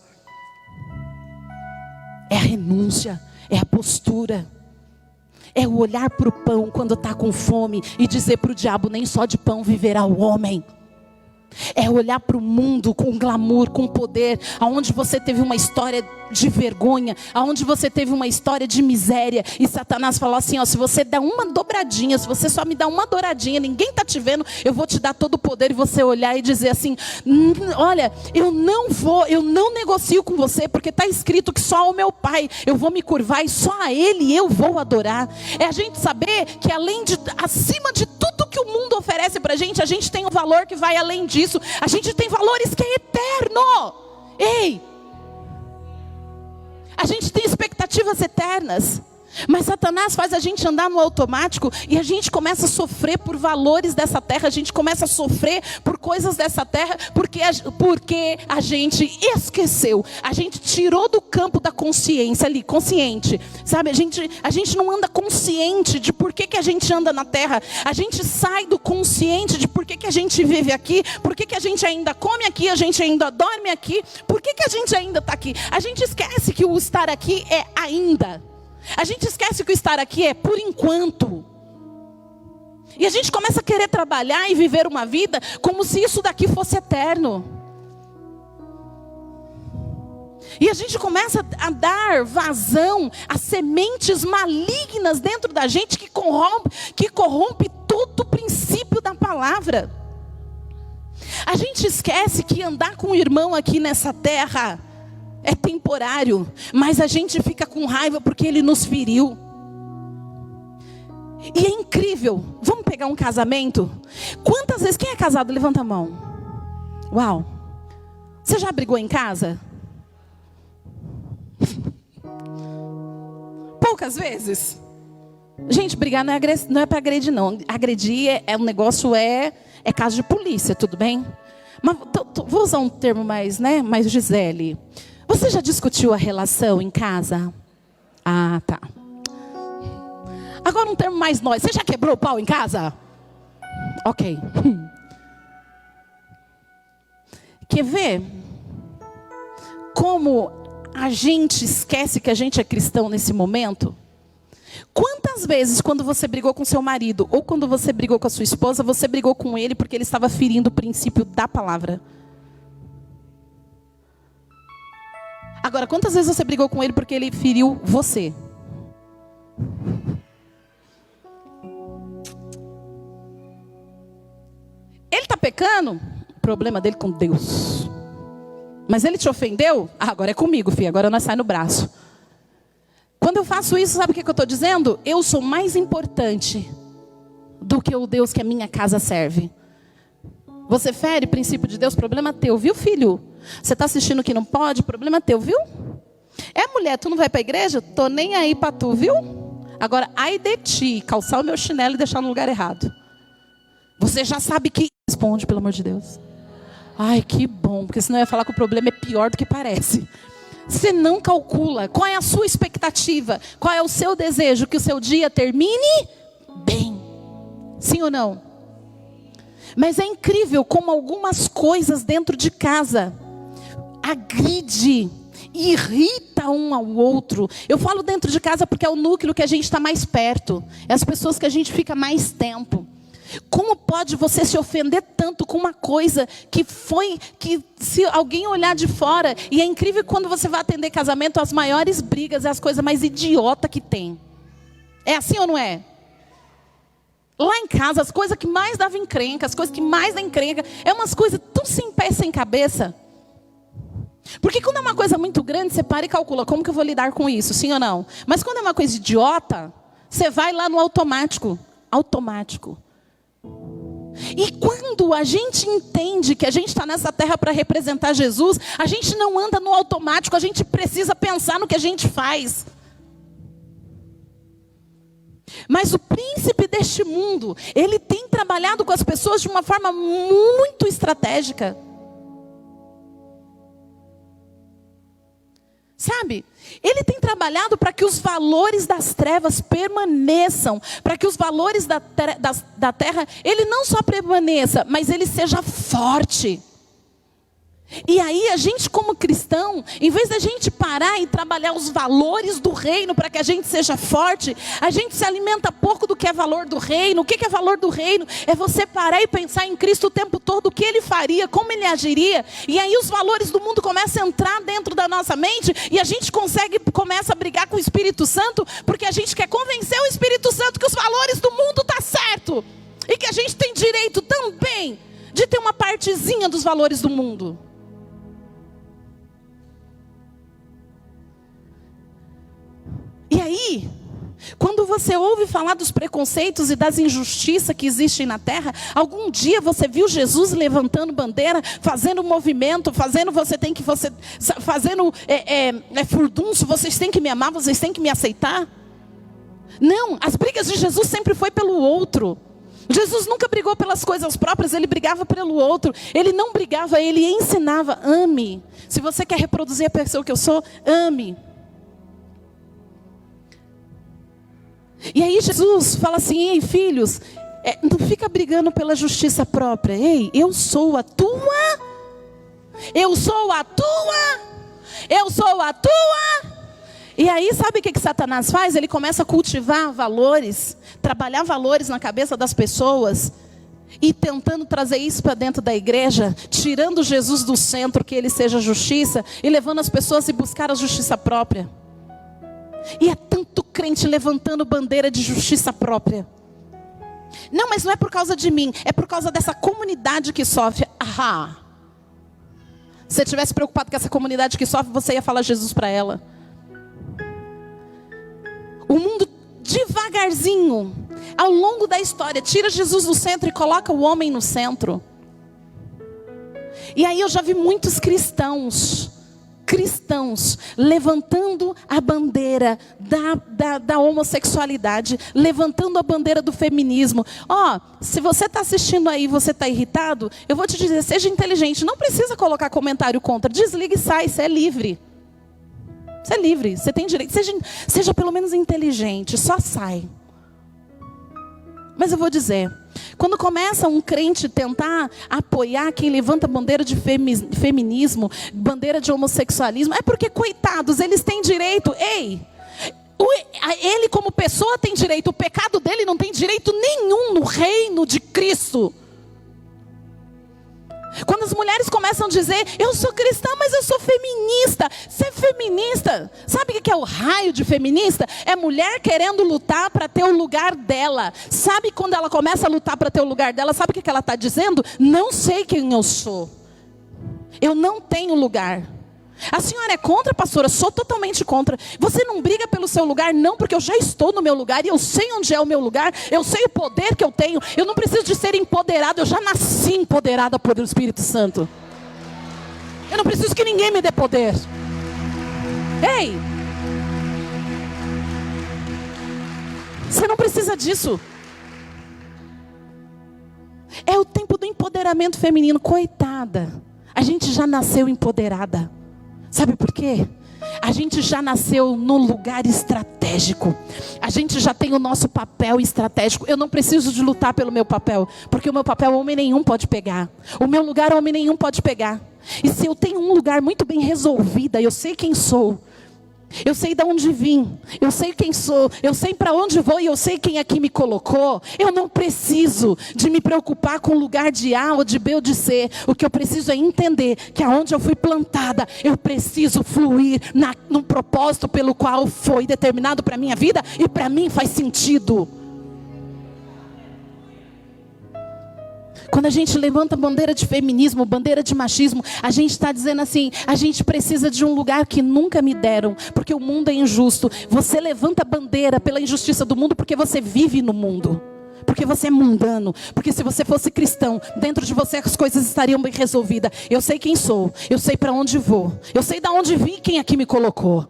É a renúncia, é a postura. É o olhar para o pão quando está com fome e dizer para o diabo: nem só de pão viverá o homem. É olhar para o mundo com glamour, com poder, aonde você teve uma história de vergonha, aonde você teve uma história de miséria, e Satanás falou assim: se você der uma dobradinha, se você só me dá uma douradinha, ninguém está te vendo, eu vou te dar todo o poder. E você olhar e dizer assim: olha, eu não negocio com você, porque está escrito que só ao meu Pai eu vou me curvar e só a Ele eu vou adorar. É a gente saber que acima de tudo que o mundo oferece para a gente tem um valor que vai além disso. A gente tem valores que é eterno. Ei, a gente tem expectativas eternas. Mas Satanás faz a gente andar no automático e a gente começa a sofrer por valores dessa terra, a gente começa a sofrer por coisas dessa terra, porque a gente esqueceu, a gente tirou do campo da consciência ali, consciente, sabe? A gente não anda consciente de por que a gente anda na terra, a gente sai do consciente de por que a gente vive aqui, por que a gente ainda come aqui, a gente ainda dorme aqui, por que a gente ainda está aqui. A gente esquece que o estar aqui é ainda. A gente esquece que o estar aqui é por enquanto. E a gente começa a querer trabalhar e viver uma vida como se isso daqui fosse eterno. E a gente começa a dar vazão a sementes malignas dentro da gente que corrompe todo o princípio da palavra. A gente esquece que andar com o irmão aqui nessa terra é temporário, mas a gente fica com raiva porque ele nos feriu. E é incrível. Vamos pegar um casamento? Quantas vezes, quem é casado? Levanta a mão. Uau. Você já brigou em casa? Poucas vezes. Gente, brigar não é para agredir não. Agredir é um negócio, é caso de polícia, tudo bem? Mas vou usar um termo mais Gisele. Você já discutiu a relação em casa? Ah, tá. Agora um termo mais nós. Você já quebrou o pau em casa? Ok. Quer ver como a gente esquece que a gente é cristão nesse momento? Quantas Quantas vezes, quando você brigou com seu marido, ou quando você brigou com a sua esposa, você brigou com ele porque ele estava ferindo o princípio da palavra? Agora, quantas vezes você brigou com ele porque ele feriu você? Ele está pecando? O problema dele com Deus. Mas ele te ofendeu? Agora é comigo, filho. Agora nós sai no braço. Quando eu faço isso, sabe o que eu estou dizendo? Eu sou mais importante do que o Deus que a minha casa serve. Você fere princípio de Deus, problema teu, viu, filho? Você está assistindo que não pode, problema teu, viu? É, mulher, tu não vai para a igreja? Tô nem aí para tu, viu? Agora, ai de ti, calçar o meu chinelo e deixar no lugar errado. Você já sabe que responde, pelo amor de Deus. Ai, que bom, porque senão eu ia falar que o problema é pior do que parece. Você não calcula qual é a sua expectativa, qual é o seu desejo, que o seu dia termine bem. Sim ou não? Mas é incrível como algumas coisas dentro de casa agride, irrita um ao outro. Eu falo dentro de casa porque é o núcleo que a gente está mais perto. É as pessoas que a gente fica mais tempo. Como pode você se ofender tanto com uma coisa que se alguém olhar de fora, e é incrível quando você vai atender casamento, as maiores brigas é as coisas mais idiota que tem. É assim ou não é? Lá em casa, as coisas que mais davam encrenca, as coisas que mais dão encrenca, é umas coisas tão sem pé, sem cabeça. Porque quando é uma coisa muito grande, você para e calcula, como que eu vou lidar com isso, sim ou não? Mas quando é uma coisa idiota, você vai lá no automático. Automático. E quando a gente entende que a gente está nessa terra para representar Jesus, a gente não anda no automático, a gente precisa pensar no que a gente faz. Mas o príncipe deste mundo, ele tem trabalhado com as pessoas de uma forma muito estratégica. Sabe? Ele tem trabalhado para que os valores das trevas permaneçam, para que os valores da terra, ele não só permaneça, mas ele seja forte. E aí a gente como cristão, em vez da gente parar e trabalhar os valores do reino para que a gente seja forte, a gente se alimenta pouco do que é valor do reino. O que é valor do reino? É você parar e pensar em Cristo o tempo todo, o que Ele faria, como Ele agiria. E aí os valores do mundo começam a entrar dentro da nossa mente e a gente começa a brigar com o Espírito Santo, porque a gente quer convencer o Espírito Santo que os valores do mundo estão certo. E que a gente tem direito também de ter uma partezinha dos valores do mundo. E aí, quando você ouve falar dos preconceitos e das injustiças que existem na terra, algum dia você viu Jesus levantando bandeira, fazendo movimento, fazendo furdunço, vocês têm que me amar, vocês têm que me aceitar? Não, as brigas de Jesus sempre foi pelo outro. Jesus nunca brigou pelas coisas próprias, ele brigava pelo outro. Ele não brigava, ele ensinava, ame. Se você quer reproduzir a pessoa que eu sou, ame. E aí Jesus fala assim, ei filhos, não fica brigando pela justiça própria. Ei, eu sou a tua. E aí sabe o que Satanás faz? Ele começa a cultivar valores, trabalhar valores na cabeça das pessoas. E tentando trazer isso para dentro da igreja, tirando Jesus do centro, que ele seja justiça, e levando as pessoas a buscar a justiça própria. E é tanto crente levantando bandeira de justiça própria. Não, mas não é por causa de mim, é por causa dessa comunidade que sofre. Ah, se você estivesse preocupado com essa comunidade que sofre, você ia falar Jesus para ela. O mundo devagarzinho, ao longo da história, tira Jesus do centro e coloca o homem no centro. E aí eu já vi muitos cristãos levantando a bandeira da homossexualidade, levantando a bandeira do feminismo. Se você está assistindo aí e você está irritado, eu vou te dizer, seja inteligente, não precisa colocar comentário contra, desliga e sai, você é livre. Você é livre, você tem direito, seja pelo menos inteligente, só sai. Mas eu vou dizer, quando começa um crente tentar apoiar quem levanta bandeira de feminismo, bandeira de homossexualismo, é porque, coitados, eles têm direito. Ei, Ele como pessoa tem direito, o pecado dele não tem direito nenhum no reino de Cristo. Quando as mulheres começam a dizer, eu sou cristã, mas eu sou feminista. Ser feminista, sabe o que é o raio de feminista? É mulher querendo lutar para ter o lugar dela. Sabe quando ela começa a lutar para ter o lugar dela, sabe o que ela está dizendo? Não sei quem eu sou. Eu não tenho lugar. A senhora é contra, pastora? Sou totalmente contra. Você não briga pelo seu lugar? Não, porque eu já estou no meu lugar e eu sei onde é o meu lugar. Eu sei o poder que eu tenho. Eu não preciso de ser empoderada. Eu já nasci empoderada por o Espírito Santo. Eu não preciso que ninguém me dê poder. Ei! Você não precisa disso. É o tempo do empoderamento feminino. Coitada. A gente já nasceu empoderada. Sabe por quê? A gente já nasceu no lugar estratégico. A gente já tem o nosso papel estratégico. Eu não preciso de lutar pelo meu papel, porque o meu papel homem nenhum pode pegar. O meu lugar homem nenhum pode pegar. E se eu tenho um lugar muito bem resolvido, eu sei quem sou. Eu sei de onde vim, eu sei quem sou, eu sei para onde vou e eu sei quem aqui me colocou. Eu não preciso de me preocupar com o lugar de A ou de B ou de C. O que eu preciso é entender que aonde eu fui plantada, eu preciso fluir no propósito pelo qual foi determinado para a minha vida e para mim faz sentido. Quando a gente levanta bandeira de feminismo, bandeira de machismo, a gente está dizendo assim, a gente precisa de um lugar que nunca me deram, porque o mundo é injusto. Você levanta bandeira pela injustiça do mundo porque você vive no mundo. Porque você é mundano. Porque se você fosse cristão, dentro de você as coisas estariam bem resolvidas. Eu sei quem sou, eu sei para onde vou, eu sei de onde vim e quem aqui me colocou.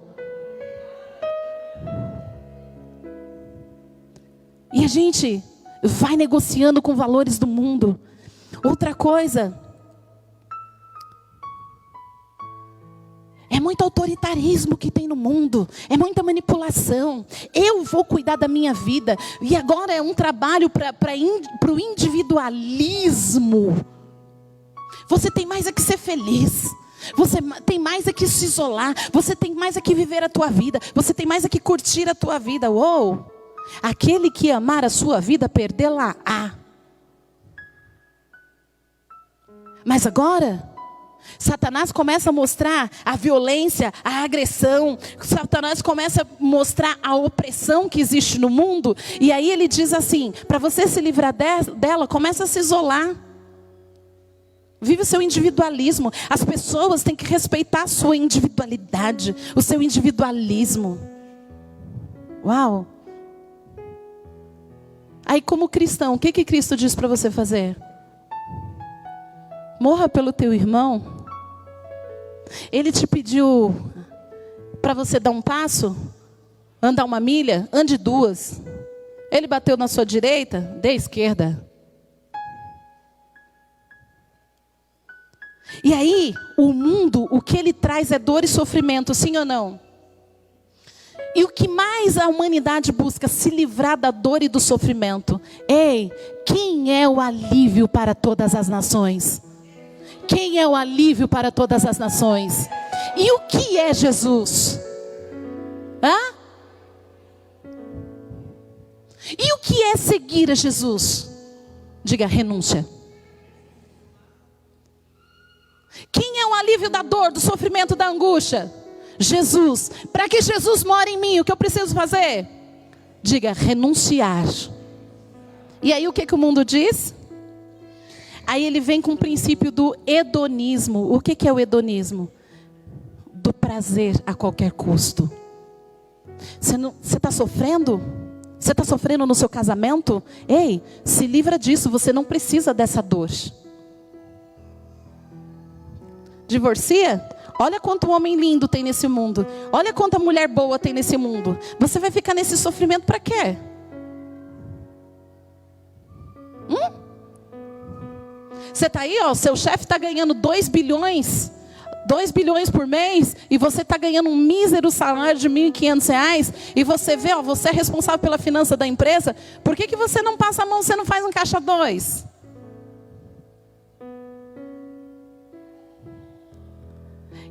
E a gente vai negociando com valores do mundo. Outra coisa, é muito autoritarismo que tem no mundo, é muita manipulação. Eu vou cuidar da minha vida, e agora é um trabalho para o individualismo. Você tem mais é que ser feliz, você tem mais é que se isolar, você tem mais é que viver a tua vida, você tem mais é que curtir a tua vida. Uou! Aquele que amar a sua vida, perdê-la-á. Mas agora, Satanás começa a mostrar a violência, a agressão. Satanás começa a mostrar a opressão que existe no mundo. E aí ele diz assim, para você se livrar dela, começa a se isolar. Vive o seu individualismo. As pessoas têm que respeitar a sua individualidade, o seu individualismo. Uau! Aí como cristão, o que Cristo diz para você fazer? Morra pelo teu irmão. Ele te pediu para você dar um passo, andar uma milha, ande duas. Ele bateu na sua direita, dê à esquerda. E aí, o mundo, o que ele traz é dor e sofrimento, sim ou não? E o que mais a humanidade busca? Se livrar da dor e do sofrimento. Ei, quem é o alívio para todas as nações? Quem é o alívio para todas as nações? E o que é Jesus? Hã? E o que é seguir a Jesus? Diga, renúncia. Quem é o alívio da dor, do sofrimento, da angústia? Jesus. Para que Jesus more em mim, o que eu preciso fazer? Diga, renunciar. E aí o que o mundo diz? Aí ele vem com o princípio do hedonismo. O que é o hedonismo? Do prazer a qualquer custo. Você está sofrendo? Você está sofrendo no seu casamento? Ei, se livra disso, você não precisa dessa dor. Divorcia? Olha quanto homem lindo tem nesse mundo. Olha quanta mulher boa tem nesse mundo. Você vai ficar nesse sofrimento para quê? Você está aí, ó, seu chefe está ganhando 2 bilhões por mês, e você está ganhando um mísero salário de R$1.500, e você vê, ó, você é responsável pela finança da empresa, por que você não passa a mão, você não faz um caixa 2?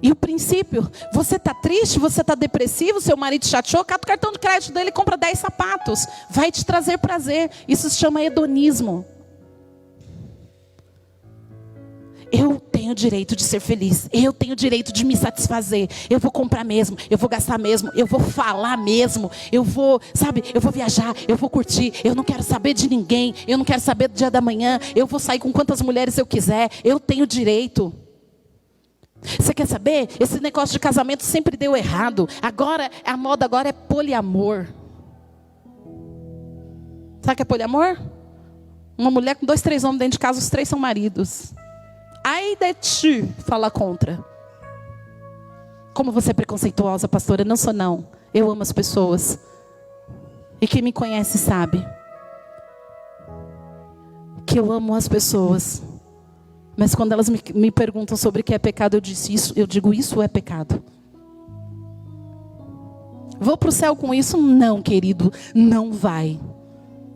E o princípio, você está triste, você está depressivo, seu marido te chateou, cata o cartão de crédito dele e compra 10 sapatos. Vai te trazer prazer. Isso se chama hedonismo. Eu tenho o direito de ser feliz. Eu tenho o direito de me satisfazer. Eu vou comprar mesmo, eu vou gastar mesmo, eu vou falar mesmo. Eu vou, eu vou viajar, eu vou curtir. Eu não quero saber de ninguém, eu não quero saber do dia da manhã. Eu vou sair com quantas mulheres eu quiser. Eu tenho direito. Você quer saber? Esse negócio de casamento sempre deu errado. Agora, a moda agora é poliamor. Sabe o que é poliamor? Uma mulher com 2, 3 homens dentro de casa, os 3 são maridos. Ai de ti, fala contra. Como você é preconceituosa, pastora? Não sou não. Eu amo as pessoas. E quem me conhece sabe que eu amo as pessoas. Mas quando elas me perguntam sobre o que é pecado, eu digo, isso é pecado. Vou para o céu com isso? Não, querido, não vai.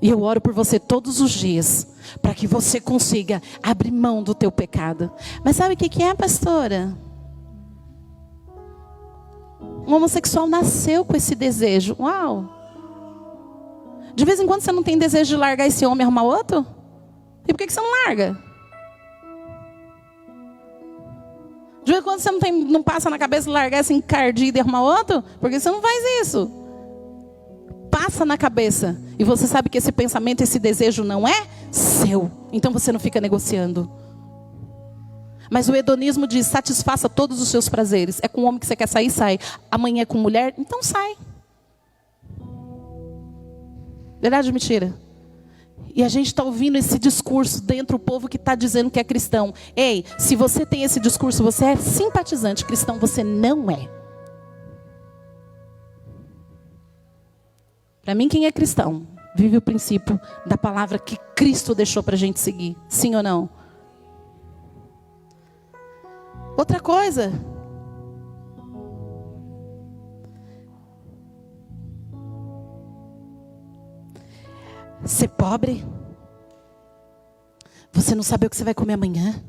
E eu oro por você todos os dias, para que você consiga abrir mão do teu pecado. Mas sabe o que é, pastora? Um homossexual nasceu com esse desejo. Uau! De vez em quando você não tem desejo de largar esse homem e arrumar outro? E por que você não larga? De vez em quando você não passa na cabeça de largar esse encardido e arrumar outro? Porque você não faz isso. Passa na cabeça. E você sabe que esse pensamento, esse desejo não é seu. Então você não fica negociando. Mas o hedonismo diz, satisfaça todos os seus prazeres. É com o homem que você quer sair, sai. Amanhã é com mulher, então sai. Verdade ou mentira? E a gente está ouvindo esse discurso dentro do povo que está dizendo que é cristão. Ei, se você tem esse discurso, você é simpatizante cristão, você não é. Para mim, quem é cristão, vive o princípio da palavra que Cristo deixou para a gente seguir. Sim ou não? Outra coisa. Ser pobre. Você não saber o que você vai comer amanhã.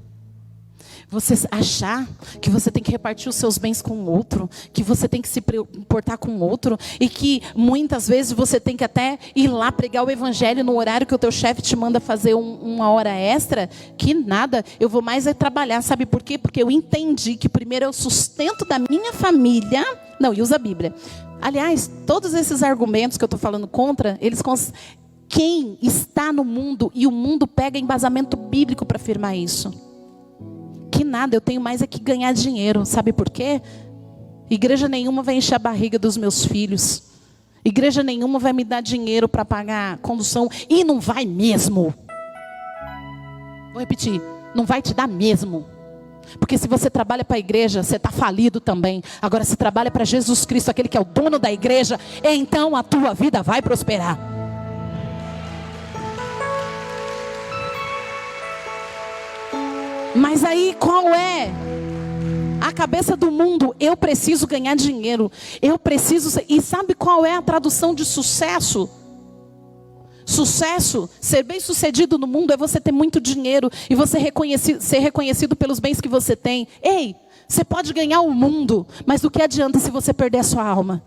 Você achar que você tem que repartir os seus bens com o outro, que você tem que se importar com o outro, e que muitas vezes você tem que até ir lá pregar o evangelho no horário que o teu chefe te manda fazer uma hora extra. Que nada, eu vou mais é trabalhar. Sabe por quê? Porque eu entendi que primeiro é o sustento da minha família. Não, e usa a Bíblia. Aliás, todos esses argumentos que eu estou falando contra, quem está no mundo, e o mundo pega embasamento bíblico para afirmar isso. Que nada, eu tenho mais é que ganhar dinheiro. Sabe por quê? Igreja nenhuma vai encher a barriga dos meus filhos. Igreja nenhuma vai me dar dinheiro para pagar condução. E não vai mesmo. Vou repetir, não vai te dar mesmo. Porque se você trabalha para a igreja, você está falido também. Agora, se trabalha para Jesus Cristo, aquele que é o dono da igreja, então a tua vida vai prosperar. Mas aí qual é a cabeça do mundo? Eu preciso ganhar dinheiro. Eu preciso. E sabe qual é a tradução de sucesso? Sucesso, ser bem sucedido no mundo é você ter muito dinheiro e você ser reconhecido pelos bens que você tem. Ei, você pode ganhar o mundo, mas o que adianta se você perder a sua alma?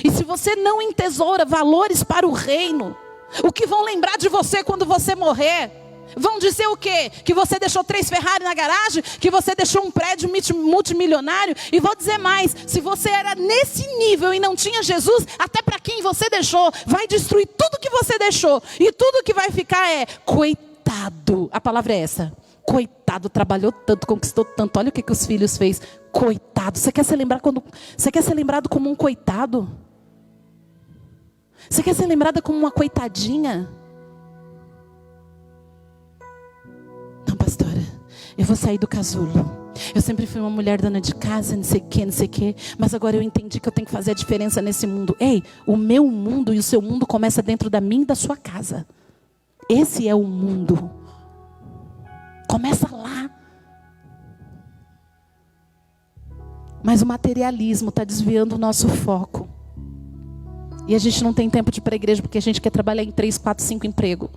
E se você não entesoura valores para o reino, o que vão lembrar de você quando você morrer? Vão dizer o quê? Que você deixou 3 Ferrari na garagem? Que você deixou um prédio multimilionário? E vou dizer mais, se você era nesse nível e não tinha Jesus, até para quem você deixou, vai destruir tudo que você deixou. E tudo que vai ficar é, coitado. A palavra é essa. Coitado, trabalhou tanto, conquistou tanto. Olha o que os filhos fez. Coitado. Você quer ser lembrado como um coitado? Você quer ser lembrada como uma coitadinha? Não, pastora, eu vou sair do casulo. Eu sempre fui uma mulher dona de casa, não sei o que. Mas agora eu entendi que eu tenho que fazer a diferença nesse mundo. Ei, o meu mundo e o seu mundo começa dentro da minha e da sua casa. Esse é o mundo. Começa lá. Mas o materialismo está desviando o nosso foco. E a gente não tem tempo de ir para a igreja porque a gente quer trabalhar em 3, 4, 5 empregos.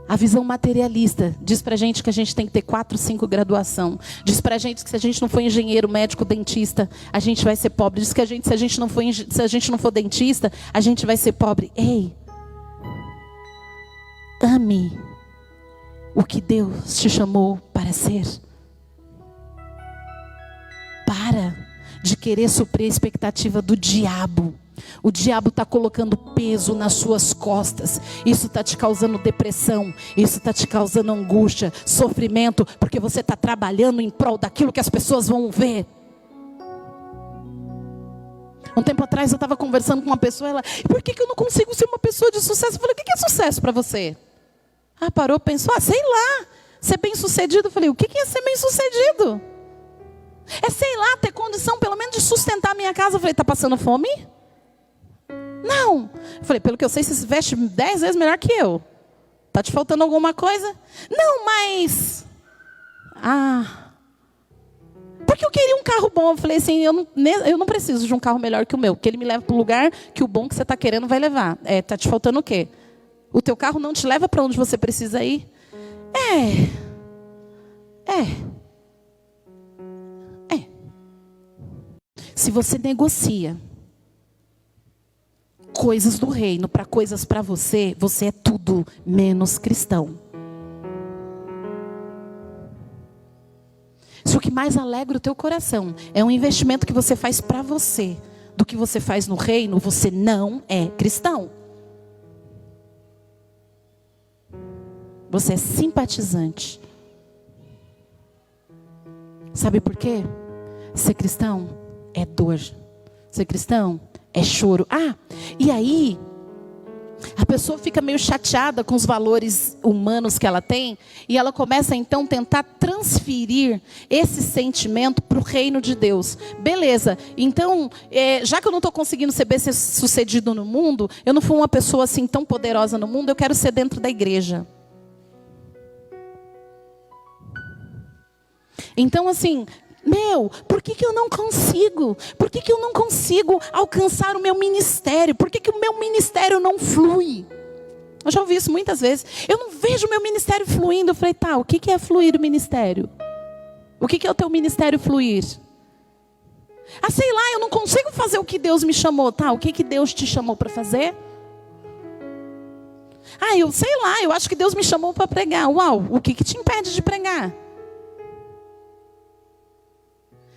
A visão materialista diz pra gente que a gente tem que ter 4, 5 graduação. Diz pra gente que se a gente não for engenheiro, médico, dentista, a gente vai ser pobre. Diz que se a gente não for dentista, a gente vai ser pobre. Ei, ame o que Deus te chamou para ser. Para de querer suprir a expectativa do diabo. O diabo está colocando peso nas suas costas. Isso está te causando depressão. Isso está te causando angústia, sofrimento, porque você está trabalhando em prol daquilo que as pessoas vão ver. Um tempo atrás eu estava conversando com uma pessoa. Ela, por que eu não consigo ser uma pessoa de sucesso? Eu falei, o que é sucesso para você? Ah, parou, pensou, sei lá, ser bem sucedido. Eu falei, o que é ser bem sucedido? É, sei lá, ter condição pelo menos de sustentar a minha casa. Eu falei, está passando fome? Não. Eu falei, pelo que eu sei, você se veste 10 vezes melhor que eu. Tá te faltando alguma coisa? Não, mas... porque eu queria um carro bom. Eu falei assim, eu não preciso de um carro melhor que o meu. Que ele me leva para o lugar que o bom que você está querendo vai levar. Tá te faltando o quê? O teu carro não te leva para onde você precisa ir? Se você negocia coisas do reino para coisas para você, você é tudo menos cristão. Se o que mais alegra o teu coração é um investimento que você faz para você, do que você faz no reino, você não é cristão. Você é simpatizante. Sabe por quê? Ser cristão é dor. Ser cristão é choro. E aí, a pessoa fica meio chateada com os valores humanos que ela tem, e ela começa então a tentar transferir esse sentimento para o reino de Deus. Beleza, então, já que eu não estou conseguindo ser bem sucedido no mundo, eu não fui uma pessoa assim tão poderosa no mundo, eu quero ser dentro da igreja. Então assim, por que eu não consigo? Por que eu não consigo alcançar o meu ministério? Por que o meu ministério não flui? Eu já ouvi isso muitas vezes. Eu não vejo o meu ministério fluindo. Eu falei, o que é fluir o ministério? O que é o teu ministério fluir? Sei lá, eu não consigo fazer o que Deus me chamou. O que Deus te chamou para fazer? Eu sei lá, eu acho que Deus me chamou para pregar. Uau, o que te impede de pregar?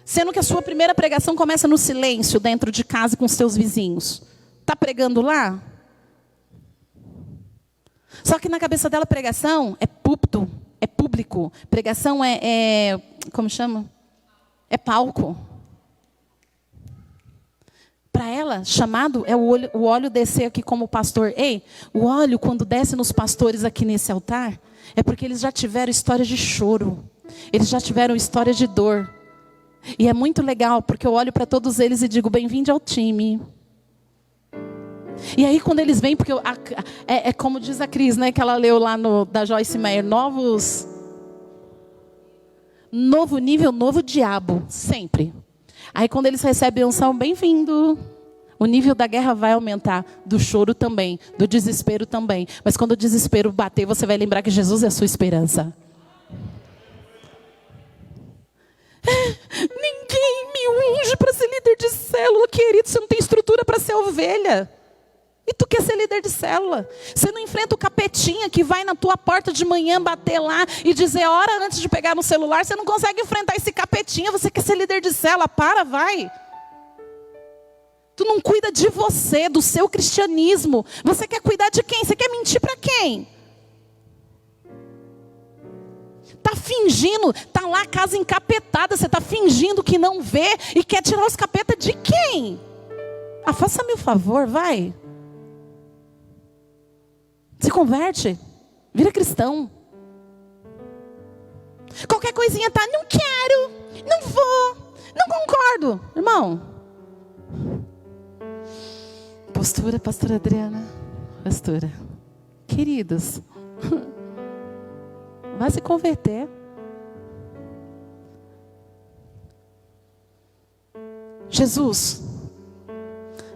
Sendo que a sua primeira pregação começa no silêncio, dentro de casa com os seus vizinhos. Está pregando lá? Só que na cabeça dela, pregação é púlpito, é público. Pregação como chama? É palco. Para ela, chamado é o óleo descer aqui como pastor. O óleo quando desce nos pastores aqui nesse altar, é porque eles já tiveram história de choro. Eles já tiveram história de dor. E é muito legal, porque eu olho para todos eles e digo, bem-vindo ao time. E aí quando eles vêm, porque é como diz a Cris, né, que ela leu lá da Joyce Meyer, novo nível, novo diabo, sempre. Aí quando eles recebem unção, bem-vindo. O nível da guerra vai aumentar, do choro também, do desespero também. Mas quando o desespero bater, você vai lembrar que Jesus é a sua esperança. Ninguém me unge para ser líder de célula, querido. Você não tem estrutura para ser ovelha. E tu quer ser líder de célula? Você não enfrenta o capetinha que vai na tua porta de manhã bater lá e dizer hora antes de pegar no celular. Você não consegue enfrentar esse capetinha. Você quer ser líder de célula? Vai. Tu não cuida de você, do seu cristianismo. Você quer cuidar de quem? Você quer mentir para quem? Está fingindo, está lá a casa encapetada, você está fingindo que não vê e quer tirar os capetas de quem? Faça-me o favor, vai. Se converte, vira cristão. Qualquer coisinha não quero, não vou, não concordo. Irmão, postura, pastora Adriana, pastora, queridos, vai se converter. Jesus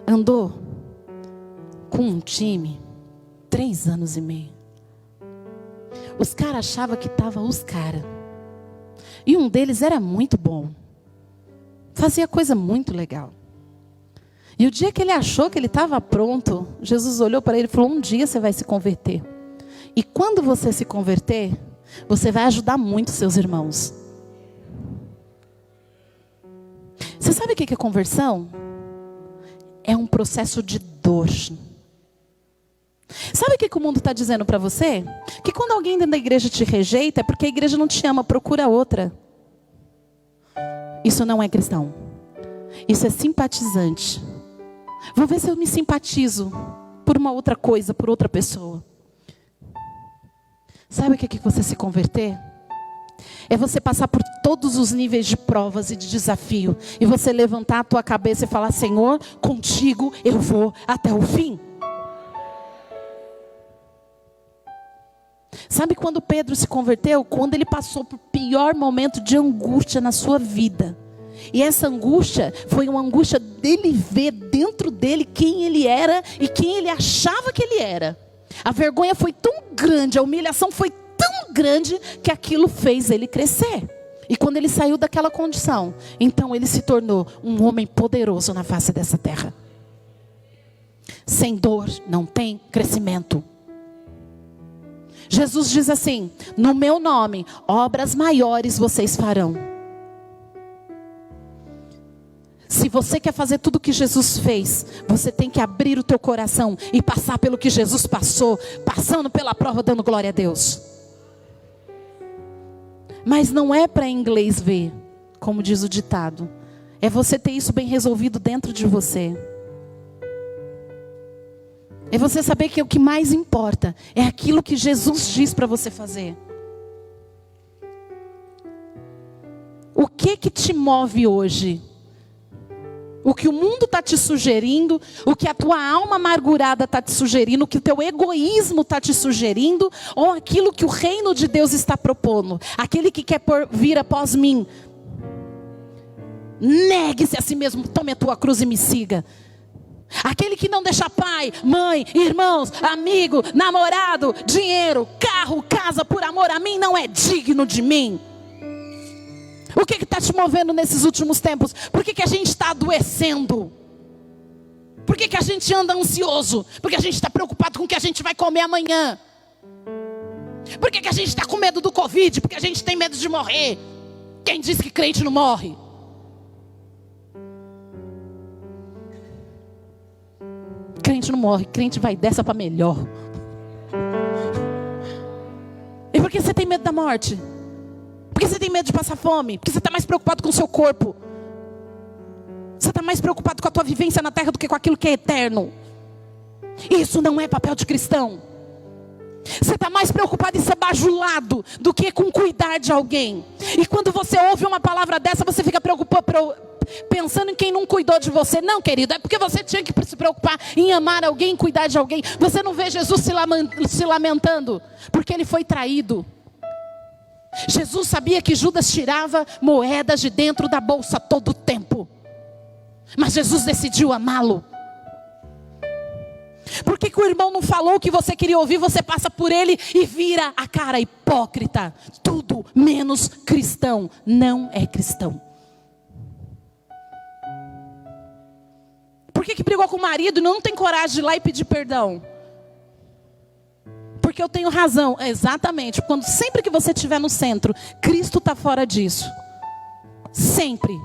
andou com um time 3 anos e meio. Os caras achavam que estavam os caras. E um deles era muito bom. Fazia coisa muito legal. E o dia que ele achou que ele estava pronto, Jesus olhou para ele e falou: um dia você vai se converter. E quando você se converter, você vai ajudar muito seus irmãos. Você sabe o que é conversão? É um processo de dor. Sabe o que o mundo está dizendo para você? Que quando alguém dentro da igreja te rejeita, é porque a igreja não te ama, procura outra. Isso não é cristão. Isso é simpatizante. Vou ver se eu me simpatizo por uma outra coisa, por outra pessoa. Sabe o que é você se converter? É você passar por todos os níveis de provas e de desafio. E você levantar a tua cabeça e falar: Senhor, contigo eu vou até o fim. Sabe quando Pedro se converteu? Quando ele passou por pior momento de angústia na sua vida. E essa angústia foi uma angústia dele ver dentro dele quem ele era e quem ele achava que ele era. A vergonha foi tão grande, a humilhação foi tão grande que aquilo fez ele crescer. E quando ele saiu daquela condição, então ele se tornou um homem poderoso na face dessa terra. Sem dor não tem crescimento. Jesus diz assim: no meu nome, obras maiores vocês farão. Se você quer fazer tudo o que Jesus fez, você tem que abrir o teu coração e passar pelo que Jesus passou, passando pela prova, dando glória a Deus. Mas não é para inglês ver, como diz o ditado. É você ter isso bem resolvido dentro de você. É você saber que o que mais importa é aquilo que Jesus diz para você fazer. O que te move hoje? O que o mundo está te sugerindo, o que a tua alma amargurada está te sugerindo, o que o teu egoísmo está te sugerindo, ou aquilo que o reino de Deus está propondo. Aquele que quer vir após mim, negue-se a si mesmo, tome a tua cruz e me siga. Aquele que não deixa pai, mãe, irmãos, amigo, namorado, dinheiro, carro, casa por amor a mim, não é digno de mim. O que está te movendo nesses últimos tempos? Por que a gente está adoecendo? Por que a gente anda ansioso? Porque a gente está preocupado com o que a gente vai comer amanhã. Por que a gente está com medo do Covid? Porque a gente tem medo de morrer. Quem diz que crente não morre? Crente não morre, crente vai dessa para melhor. E por que você tem medo da morte? Porque você tem medo de passar fome? Porque você está mais preocupado com o seu corpo? Você está mais preocupado com a tua vivência na terra do que com aquilo que é eterno? Isso não é papel de cristão. Você está mais preocupado em ser bajulado do que com cuidar de alguém. E quando você ouve uma palavra dessa, você fica preocupado, pensando em quem não cuidou de você. Não, querido, é porque você tinha que se preocupar em amar alguém, em cuidar de alguém. Você não vê Jesus se lamentando porque ele foi traído. Jesus sabia que Judas tirava moedas de dentro da bolsa todo o tempo. Mas Jesus decidiu amá-lo. Por que o irmão não falou o que você queria ouvir? Você passa por ele e vira a cara hipócrita. Tudo menos cristão. Não é cristão. Por que brigou com o marido e não tem coragem de ir lá e pedir perdão? Porque eu tenho razão. Exatamente. Sempre que você estiver no centro, Cristo está fora disso. Sempre.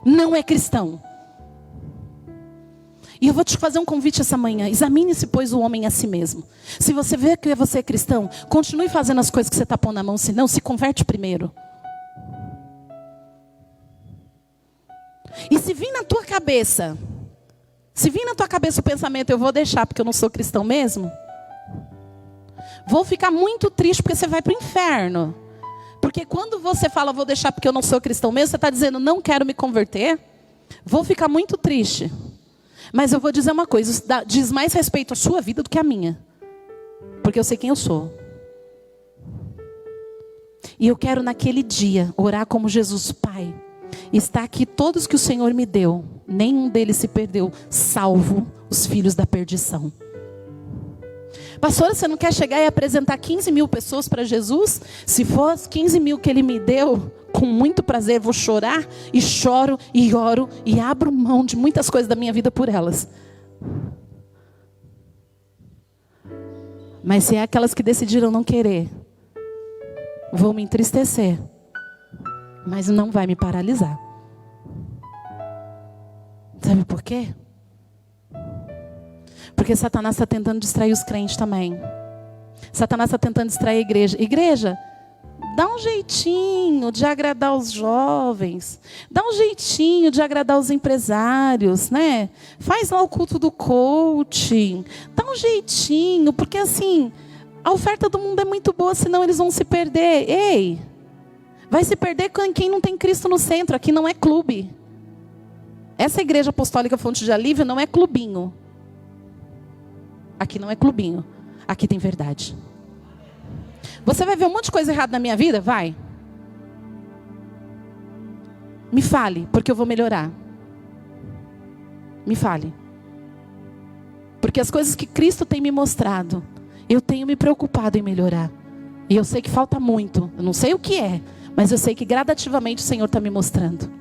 Não é cristão. E eu vou te fazer um convite essa manhã. Examine-se, pois, o homem a si mesmo. Se você vê que você é cristão, continue fazendo as coisas que você está pondo na mão. Se não, se converte primeiro. E se vir na tua cabeça o pensamento: eu vou deixar porque eu não sou cristão mesmo, vou ficar muito triste porque você vai para o inferno. Porque quando você fala: vou deixar porque eu não sou cristão mesmo, você está dizendo: não quero me converter. Vou ficar muito triste. Mas eu vou dizer uma coisa: isso diz mais respeito à sua vida do que à minha. Porque eu sei quem eu sou. E eu quero naquele dia orar como Jesus: Pai, está aqui todos que o Senhor me deu, nenhum deles se perdeu, salvo os filhos da perdição. Pastora, você não quer chegar e apresentar 15 mil pessoas para Jesus? Se for as 15 mil que Ele me deu, com muito prazer, vou chorar e choro e oro e abro mão de muitas coisas da minha vida por elas. Mas se é aquelas que decidiram não querer, vou me entristecer, mas não vai me paralisar. Sabe por quê? Porque Satanás está tentando distrair os crentes também. Satanás está tentando distrair a igreja. Igreja, dá um jeitinho de agradar os jovens. Dá um jeitinho de agradar os empresários, né? Faz lá o culto do coaching. Dá um jeitinho, porque assim, a oferta do mundo é muito boa, senão eles vão se perder. Ei, vai se perder com quem não tem Cristo no centro. Aqui não é clube. Essa igreja apostólica Fonte de Alívio não é clubinho. Aqui não é clubinho. Aqui tem verdade. Você vai ver um monte de coisa errada na minha vida? Vai. Me fale, porque eu vou melhorar. Me fale. Porque as coisas que Cristo tem me mostrado, eu tenho me preocupado em melhorar. E eu sei que falta muito. Eu não sei o que é, mas eu sei que gradativamente o Senhor está me mostrando.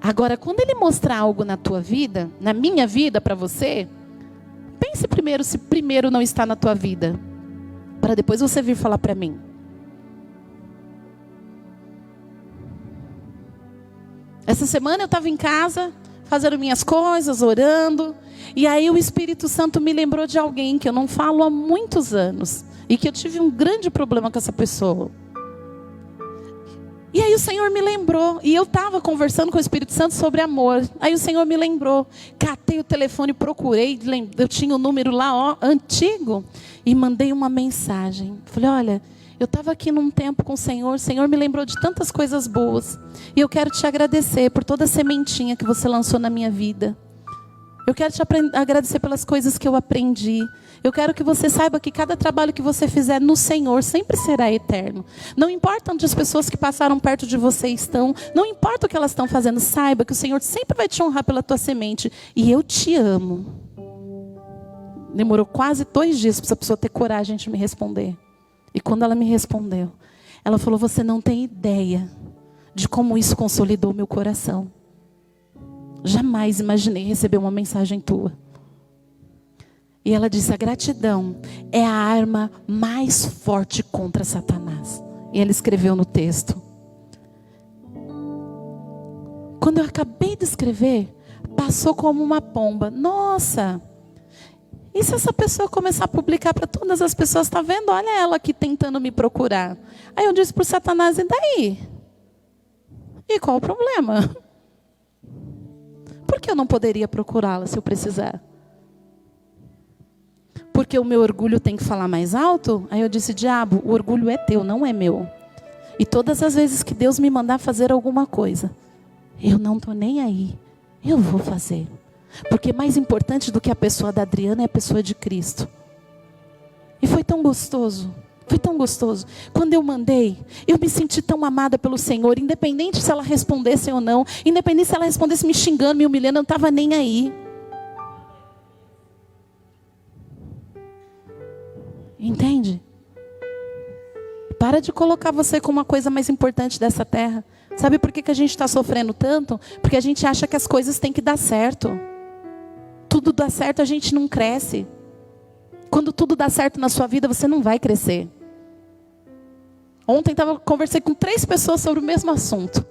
Agora, quando Ele mostrar algo na tua vida, na minha vida para você, pense primeiro se primeiro não está na tua vida, para depois você vir falar para mim. Essa semana eu estava em casa, fazendo minhas coisas, orando, e aí o Espírito Santo me lembrou de alguém que eu não falo há muitos anos, e que eu tive um grande problema com essa pessoa. E aí o Senhor me lembrou, e eu estava conversando com o Espírito Santo sobre amor. Aí o Senhor me lembrou, catei o telefone, procurei, eu tinha o número lá, ó, antigo, e mandei uma mensagem. Falei, olha, eu estava aqui num tempo com o Senhor me lembrou de tantas coisas boas, e eu quero te agradecer por toda a sementinha que você lançou na minha vida. Eu quero te agradecer pelas coisas que eu aprendi. Eu quero que você saiba que cada trabalho que você fizer no Senhor sempre será eterno. Não importa onde as pessoas que passaram perto de você estão. Não importa o que elas estão fazendo. Saiba que o Senhor sempre vai te honrar pela tua semente. E eu te amo. Demorou quase 2 dias para essa pessoa ter coragem de me responder. E quando ela me respondeu, ela falou, você não tem ideia de como isso consolidou meu coração. Jamais imaginei receber uma mensagem tua. E ela disse, a gratidão é a arma mais forte contra Satanás. E ela escreveu no texto. Quando eu acabei de escrever, passou como uma pomba. Nossa! E se essa pessoa começar a publicar para todas as pessoas, está vendo? Olha ela aqui tentando me procurar. Aí eu disse para o Satanás, e daí? E qual o problema? Por que eu não poderia procurá-la se eu precisar? Porque o meu orgulho tem que falar mais alto? Aí eu disse, diabo, o orgulho é teu, não é meu. E todas as vezes que Deus me mandar fazer alguma coisa, eu não estou nem aí. Eu vou fazer. Porque mais importante do que a pessoa da Adriana é a pessoa de Cristo. E foi tão gostoso. Foi tão gostoso. Quando eu mandei, eu me senti tão amada pelo Senhor. Independente se ela respondesse ou não. Independente se ela respondesse me xingando, me humilhando. Eu não estava nem aí. Entende? Para de colocar você como a coisa mais importante dessa terra. Sabe por que a gente está sofrendo tanto? Porque a gente acha que as coisas têm que dar certo. Tudo dá certo, a gente não cresce. Quando tudo dá certo na sua vida, você não vai crescer. Ontem conversei com 3 pessoas sobre o mesmo assunto.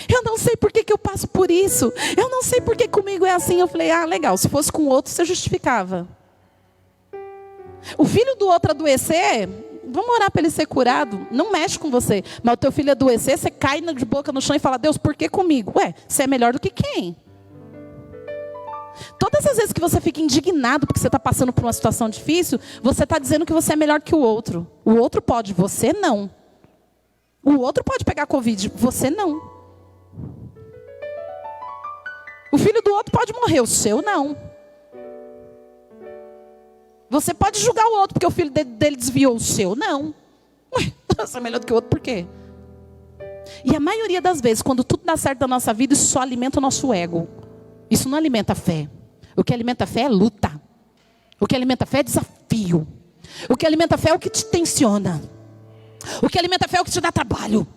Eu não sei por que eu passo por isso. Eu não sei por que comigo é assim. Eu falei, legal, se fosse com outro, você justificava. O filho do outro adoecer, vamos orar para ele ser curado. Não mexe com você. Mas o teu filho adoecer, você cai de boca no chão e fala, Deus, por que comigo? Ué, você é melhor do que quem? Todas as vezes que você fica indignado porque você está passando por uma situação difícil, você está dizendo que você é melhor que o outro. O outro pode, você não. O outro pode pegar Covid, você não. O filho do outro pode morrer, o seu não. Você pode julgar o outro porque o filho dele desviou, o seu não. Ué, você é melhor do que o outro por quê? E a maioria das vezes, quando tudo dá certo na nossa vida, isso só alimenta o nosso ego. Isso não alimenta a fé. O que alimenta a fé é luta. O que alimenta a fé é desafio. O que alimenta a fé é o que te tensiona. O que alimenta a fé é o que te dá trabalho.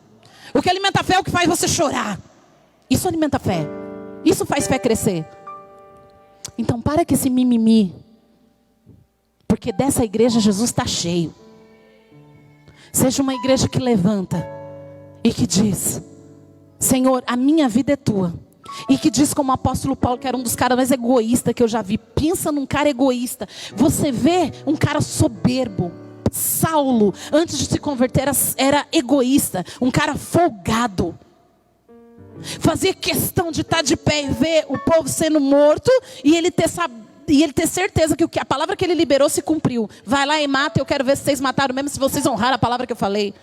O que alimenta a fé é o que faz você chorar. Isso alimenta a fé. Isso faz fé crescer. Então para com esse mimimi. Porque dessa igreja Jesus está cheio. Seja uma igreja que levanta e que diz: Senhor, a minha vida é tua. E que diz como o apóstolo Paulo, que era um dos caras mais egoístas que eu já vi. Pensa num cara egoísta. Você vê um cara soberbo. Saulo, antes de se converter, era egoísta. Um cara folgado. Fazia questão de estar de pé e ver o povo sendo morto. E ele ter certeza que a palavra que ele liberou se cumpriu. Vai lá e mata, eu quero ver se vocês mataram mesmo, se vocês honraram a palavra que eu falei.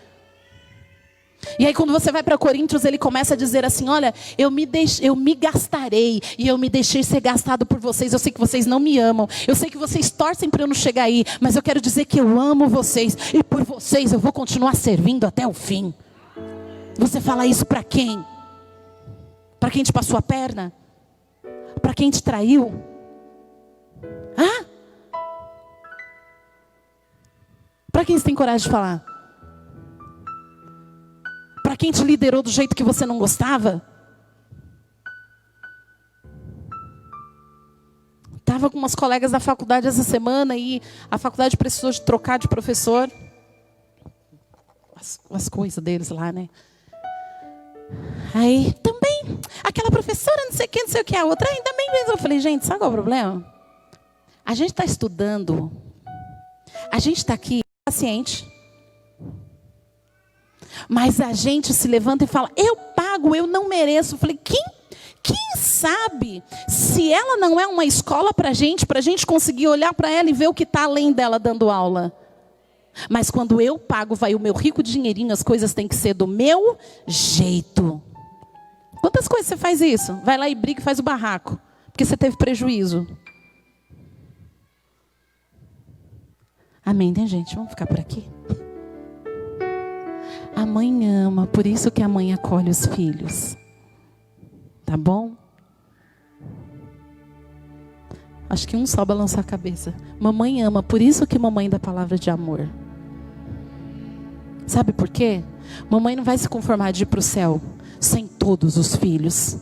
E aí quando você vai para Coríntios, ele começa a dizer assim: olha, eu me gastarei e eu me deixei ser gastado por vocês. Eu sei que vocês não me amam, eu sei que vocês torcem para eu não chegar aí, mas eu quero dizer que eu amo vocês, e por vocês eu vou continuar servindo até o fim. Você fala isso para quem? Para quem te passou a perna? Para quem te traiu? Hã? Para quem você tem coragem de falar? Para quem te liderou do jeito que você não gostava? Estava com umas colegas da faculdade essa semana e a faculdade precisou de trocar de professor. As coisas deles lá, né? Aí, também, aquela professora não sei o que, não sei o que, a outra ainda bem mesmo. Eu falei, gente, sabe qual é o problema? A gente está estudando, a gente está aqui paciente. Mas a gente se levanta e fala: eu pago, eu não mereço. Eu falei, quem sabe se ela não é uma escola para a gente conseguir olhar para ela e ver o que está além dela dando aula. Mas quando eu pago, vai o meu rico dinheirinho, as coisas têm que ser do meu jeito. Quantas coisas você faz isso? Vai lá e briga e faz o barraco, porque você teve prejuízo. Amém, né, gente? Vamos ficar por aqui. A mãe ama, por isso que a mãe acolhe os filhos. Tá bom? Acho que um só balançou a cabeça. Mamãe ama, por isso que mamãe dá palavra de amor. Sabe por quê? Mamãe não vai se conformar de ir para o céu sem todos os filhos.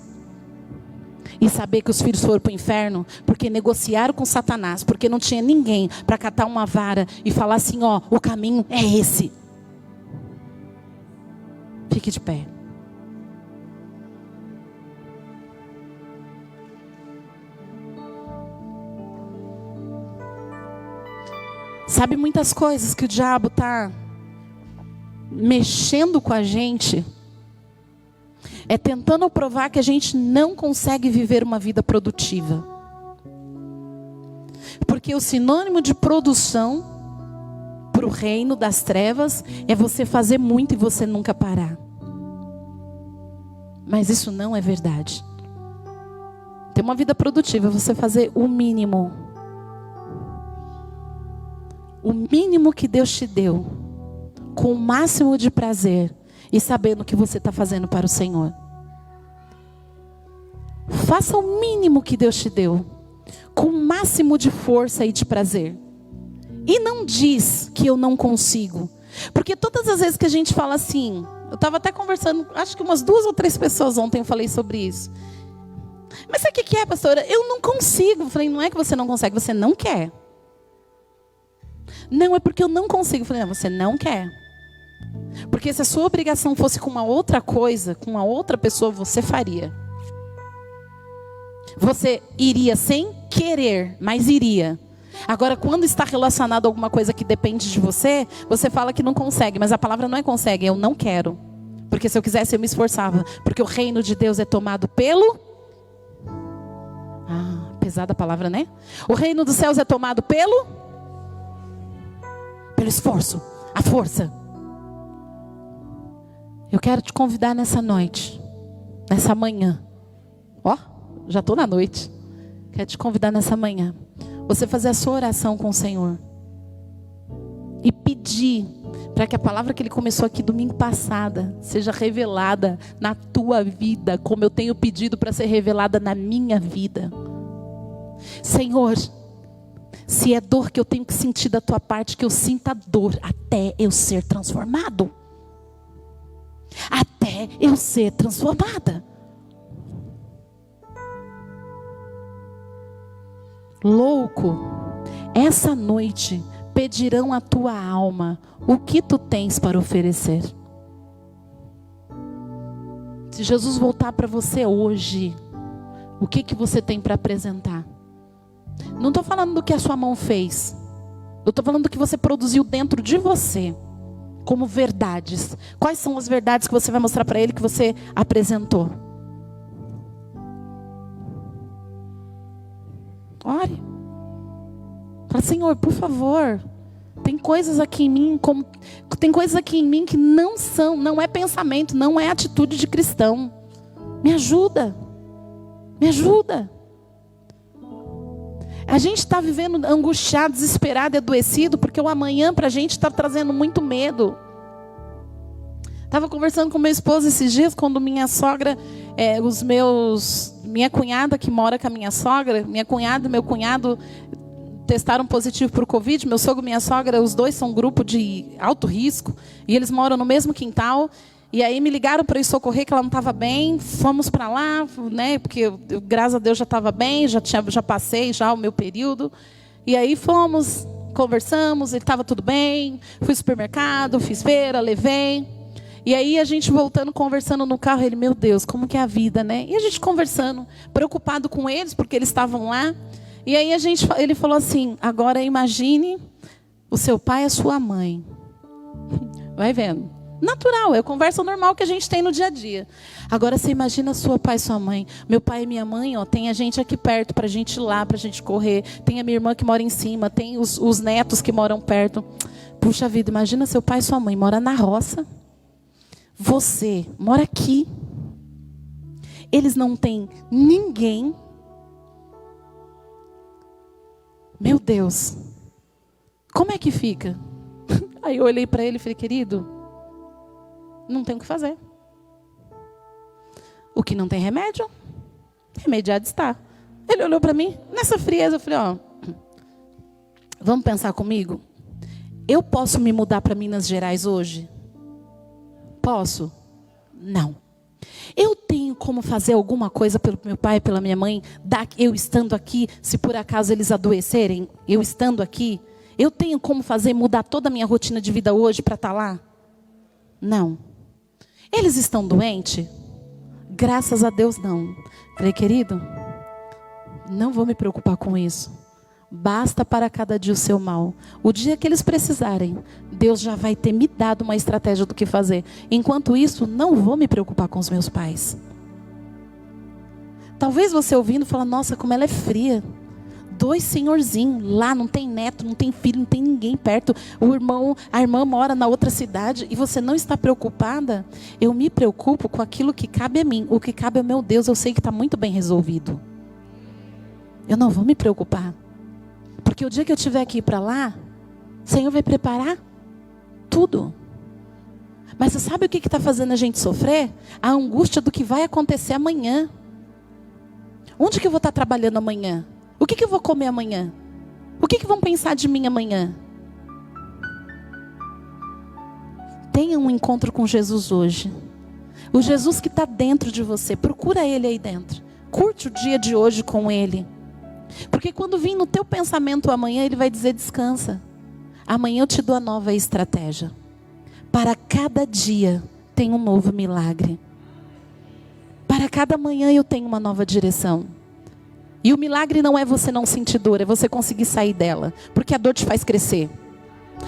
E saber que os filhos foram para o inferno porque negociaram com Satanás, porque não tinha ninguém para catar uma vara e falar assim: ó, o caminho é esse. Fique de pé. Sabe muitas coisas que o diabo está mexendo com a gente, é tentando provar que a gente não consegue viver uma vida produtiva. Porque o sinônimo de produção para o reino das trevas é você fazer muito e você nunca parar. Mas isso não é verdade. Ter uma vida produtiva é você fazer o mínimo. O mínimo que Deus te deu, com o máximo de prazer e sabendo que você está fazendo para o Senhor. Faça o mínimo que Deus te deu, com o máximo de força e de prazer. E não diz que eu não consigo. Porque todas as vezes que a gente fala assim, eu estava até conversando, acho que umas 2 ou 3 pessoas ontem eu falei sobre isso. Mas sabe o que é, pastora? Eu não consigo. Eu falei, não é que você não consegue, você não quer. Não, é porque eu não consigo. Eu falei, não, você não quer. Porque se a sua obrigação fosse com uma outra coisa, com uma outra pessoa, você faria. Você iria sem querer, mas iria. Agora, quando está relacionado a alguma coisa que depende de você, você fala que não consegue. Mas a palavra não é consegue, eu não quero. Porque se eu quisesse, eu me esforçava. Porque o reino de Deus é tomado pelo... pesada a palavra, né? O reino dos céus é tomado pelo esforço, a força. Eu quero te convidar nessa noite, nessa manhã. Ó, já estou na noite. Quero te convidar nessa manhã. Você fazer a sua oração com o Senhor. E pedir para que a palavra que Ele começou aqui domingo passada seja revelada na tua vida, como eu tenho pedido para ser revelada na minha vida. Senhor, Se é dor que eu tenho que sentir da tua parte, que eu sinta dor até eu ser transformado. Até eu ser transformada. Louco, essa noite pedirão a tua alma o que tu tens para oferecer. Se Jesus voltar para você hoje, o que você tem para apresentar? Não estou falando do que a sua mão fez. Eu estou falando do que você produziu dentro de você, como verdades. Quais são as verdades que você vai mostrar para Ele que você apresentou? Ore. Fala, Senhor, por favor, tem coisas aqui em mim, que não é pensamento, não é atitude de cristão. Me ajuda. Me ajuda. A gente está vivendo angustiado, desesperado e adoecido, porque o amanhã para a gente está trazendo muito medo. Estava conversando com meu esposo esses dias, quando minha sogra, minha cunhada que mora com a minha sogra, minha cunhada e meu cunhado testaram positivo para o Covid. Meu sogro e minha sogra, os dois são um grupo de alto risco, e eles moram no mesmo quintal. E aí me ligaram para ir socorrer, que ela não estava bem. Fomos para lá, né? Porque eu, graças a Deus, já estava bem, já passei já o meu período. E aí fomos, conversamos, ele estava tudo bem. Fui ao supermercado, fiz feira, levei. E aí a gente voltando, conversando no carro, ele, meu Deus, como que é a vida, né? E a gente conversando, preocupado com eles, porque eles estavam lá. E aí ele falou assim, agora imagine o seu pai e a sua mãe. Vai vendo. Natural, é a conversa normal que a gente tem no dia a dia. Agora você imagina seu pai e sua mãe. Meu pai e minha mãe, ó, tem a gente aqui perto pra gente ir lá, pra gente correr. Tem a minha irmã que mora em cima, tem os netos que moram perto. Puxa vida, imagina seu pai e sua mãe, mora na roça. Você mora aqui. Eles não têm ninguém. Meu Deus, como é que fica? Aí eu olhei para ele e falei, querido, não tem o que fazer. O que não tem remédio, remediado está. Ele olhou para mim, nessa frieza, eu falei, ó, vamos pensar comigo? Eu posso me mudar para Minas Gerais hoje? Posso? Não. Eu tenho como fazer alguma coisa pelo meu pai, pela minha mãe, eu estando aqui, se por acaso eles adoecerem, eu estando aqui, eu tenho como fazer, mudar toda a minha rotina de vida hoje para estar lá? Não. Eles estão doentes? Graças a Deus não. Falei, querido, não vou me preocupar com isso. Basta para cada dia o seu mal. O dia que eles precisarem, Deus já vai ter me dado uma estratégia do que fazer. Enquanto isso, não vou me preocupar com os meus pais. Talvez você ouvindo fala, nossa, como ela é fria. 2 senhorzinhos lá, não tem neto, não tem filho, não tem ninguém perto. A irmã mora na outra cidade e você não está preocupada? Eu me preocupo com aquilo que cabe a mim. O que cabe ao meu Deus, eu sei que está muito bem resolvido. Eu não vou me preocupar. Porque o dia que eu tiver que ir para lá, o Senhor vai preparar tudo. Mas você sabe o que está fazendo a gente sofrer? A angústia do que vai acontecer amanhã. Onde que eu vou estar trabalhando amanhã? O que eu vou comer amanhã? O que vão pensar de mim amanhã? Tenha um encontro com Jesus hoje. O Jesus que está dentro de você. Procura Ele aí dentro. Curte o dia de hoje com Ele. Porque quando vir no teu pensamento amanhã, Ele vai dizer, descansa. Amanhã eu te dou a nova estratégia. Para cada dia tem um novo milagre. Para cada manhã eu tenho uma nova direção. E o milagre não é você não sentir dor, é você conseguir sair dela. Porque a dor te faz crescer.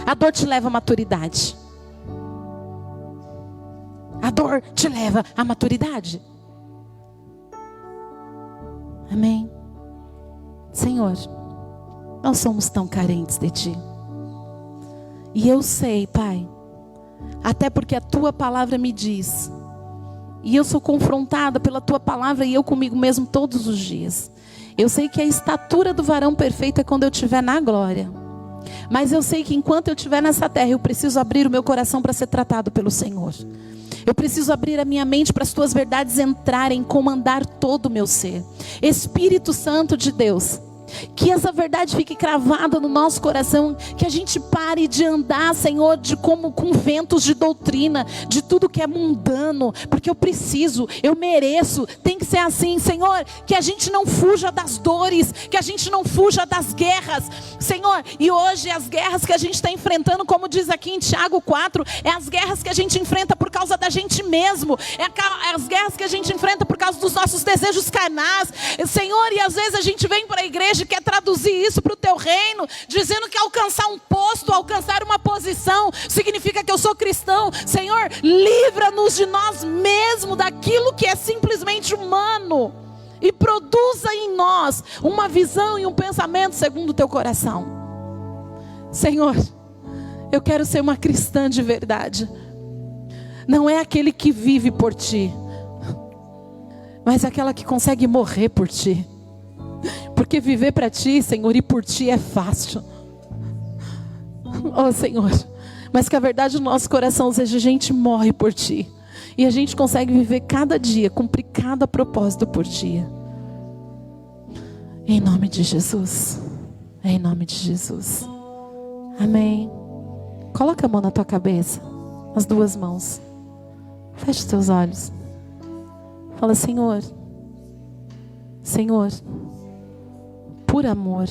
A dor te leva à maturidade. A dor te leva à maturidade. Amém. Senhor, nós somos tão carentes de Ti. E eu sei, Pai, até porque a Tua palavra me diz, e eu sou confrontada pela Tua palavra e eu comigo mesmo todos os dias. Eu sei que a estatura do varão perfeito é quando eu estiver na glória. Mas eu sei que enquanto eu estiver nessa terra, eu preciso abrir o meu coração para ser tratado pelo Senhor. Eu preciso abrir a minha mente para as Tuas verdades entrarem, comandar todo o meu ser. Espírito Santo de Deus, Que essa verdade fique cravada no nosso coração. Que a gente pare de andar, Senhor, com ventos de doutrina, de tudo que é mundano. Porque eu preciso, eu mereço, tem que ser assim, Senhor. Que a gente não fuja das dores, que a gente não fuja das guerras, Senhor. E hoje as guerras que a gente está enfrentando, como diz aqui em Tiago 4, é as guerras que a gente enfrenta por causa da gente mesmo. É as guerras que a gente enfrenta por causa dos nossos desejos carnais, Senhor. E às vezes a gente vem para a igreja e quer traduzir isso para o teu reino, dizendo que alcançar um posto, alcançar uma posição, significa que eu sou cristão. Senhor, livra-nos de nós mesmos, daquilo que é simplesmente humano, e produza em nós uma visão e um pensamento segundo o teu coração. Senhor, eu quero ser uma cristã de verdade. Não é aquele que vive por ti, mas aquela que consegue morrer por ti. Porque viver para ti, Senhor, e por ti é fácil. Oh, Senhor, mas que a verdade do nosso coração seja: a gente morre por ti, e a gente consegue viver cada dia, cumprir cada propósito por ti. Em nome de Jesus. Em nome de Jesus. Amém. Coloca a mão na tua cabeça, as duas mãos. Feche os teus olhos. Fala: Senhor, Senhor, por amor,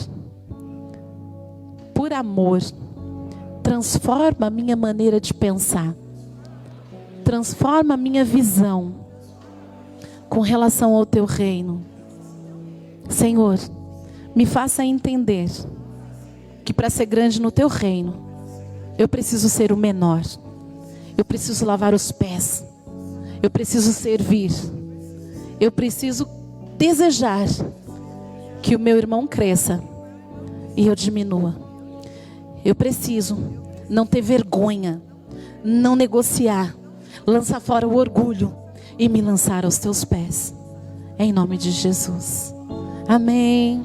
transforma a minha maneira de pensar, transforma a minha visão com relação ao teu reino. Senhor, me faça entender que para ser grande no teu reino, eu preciso ser o menor, eu preciso lavar os pés, eu preciso servir, eu preciso desejar que o meu irmão cresça e eu diminua. Eu preciso não ter vergonha, não negociar, lançar fora o orgulho e me lançar aos teus pés. Em nome de Jesus. Amém.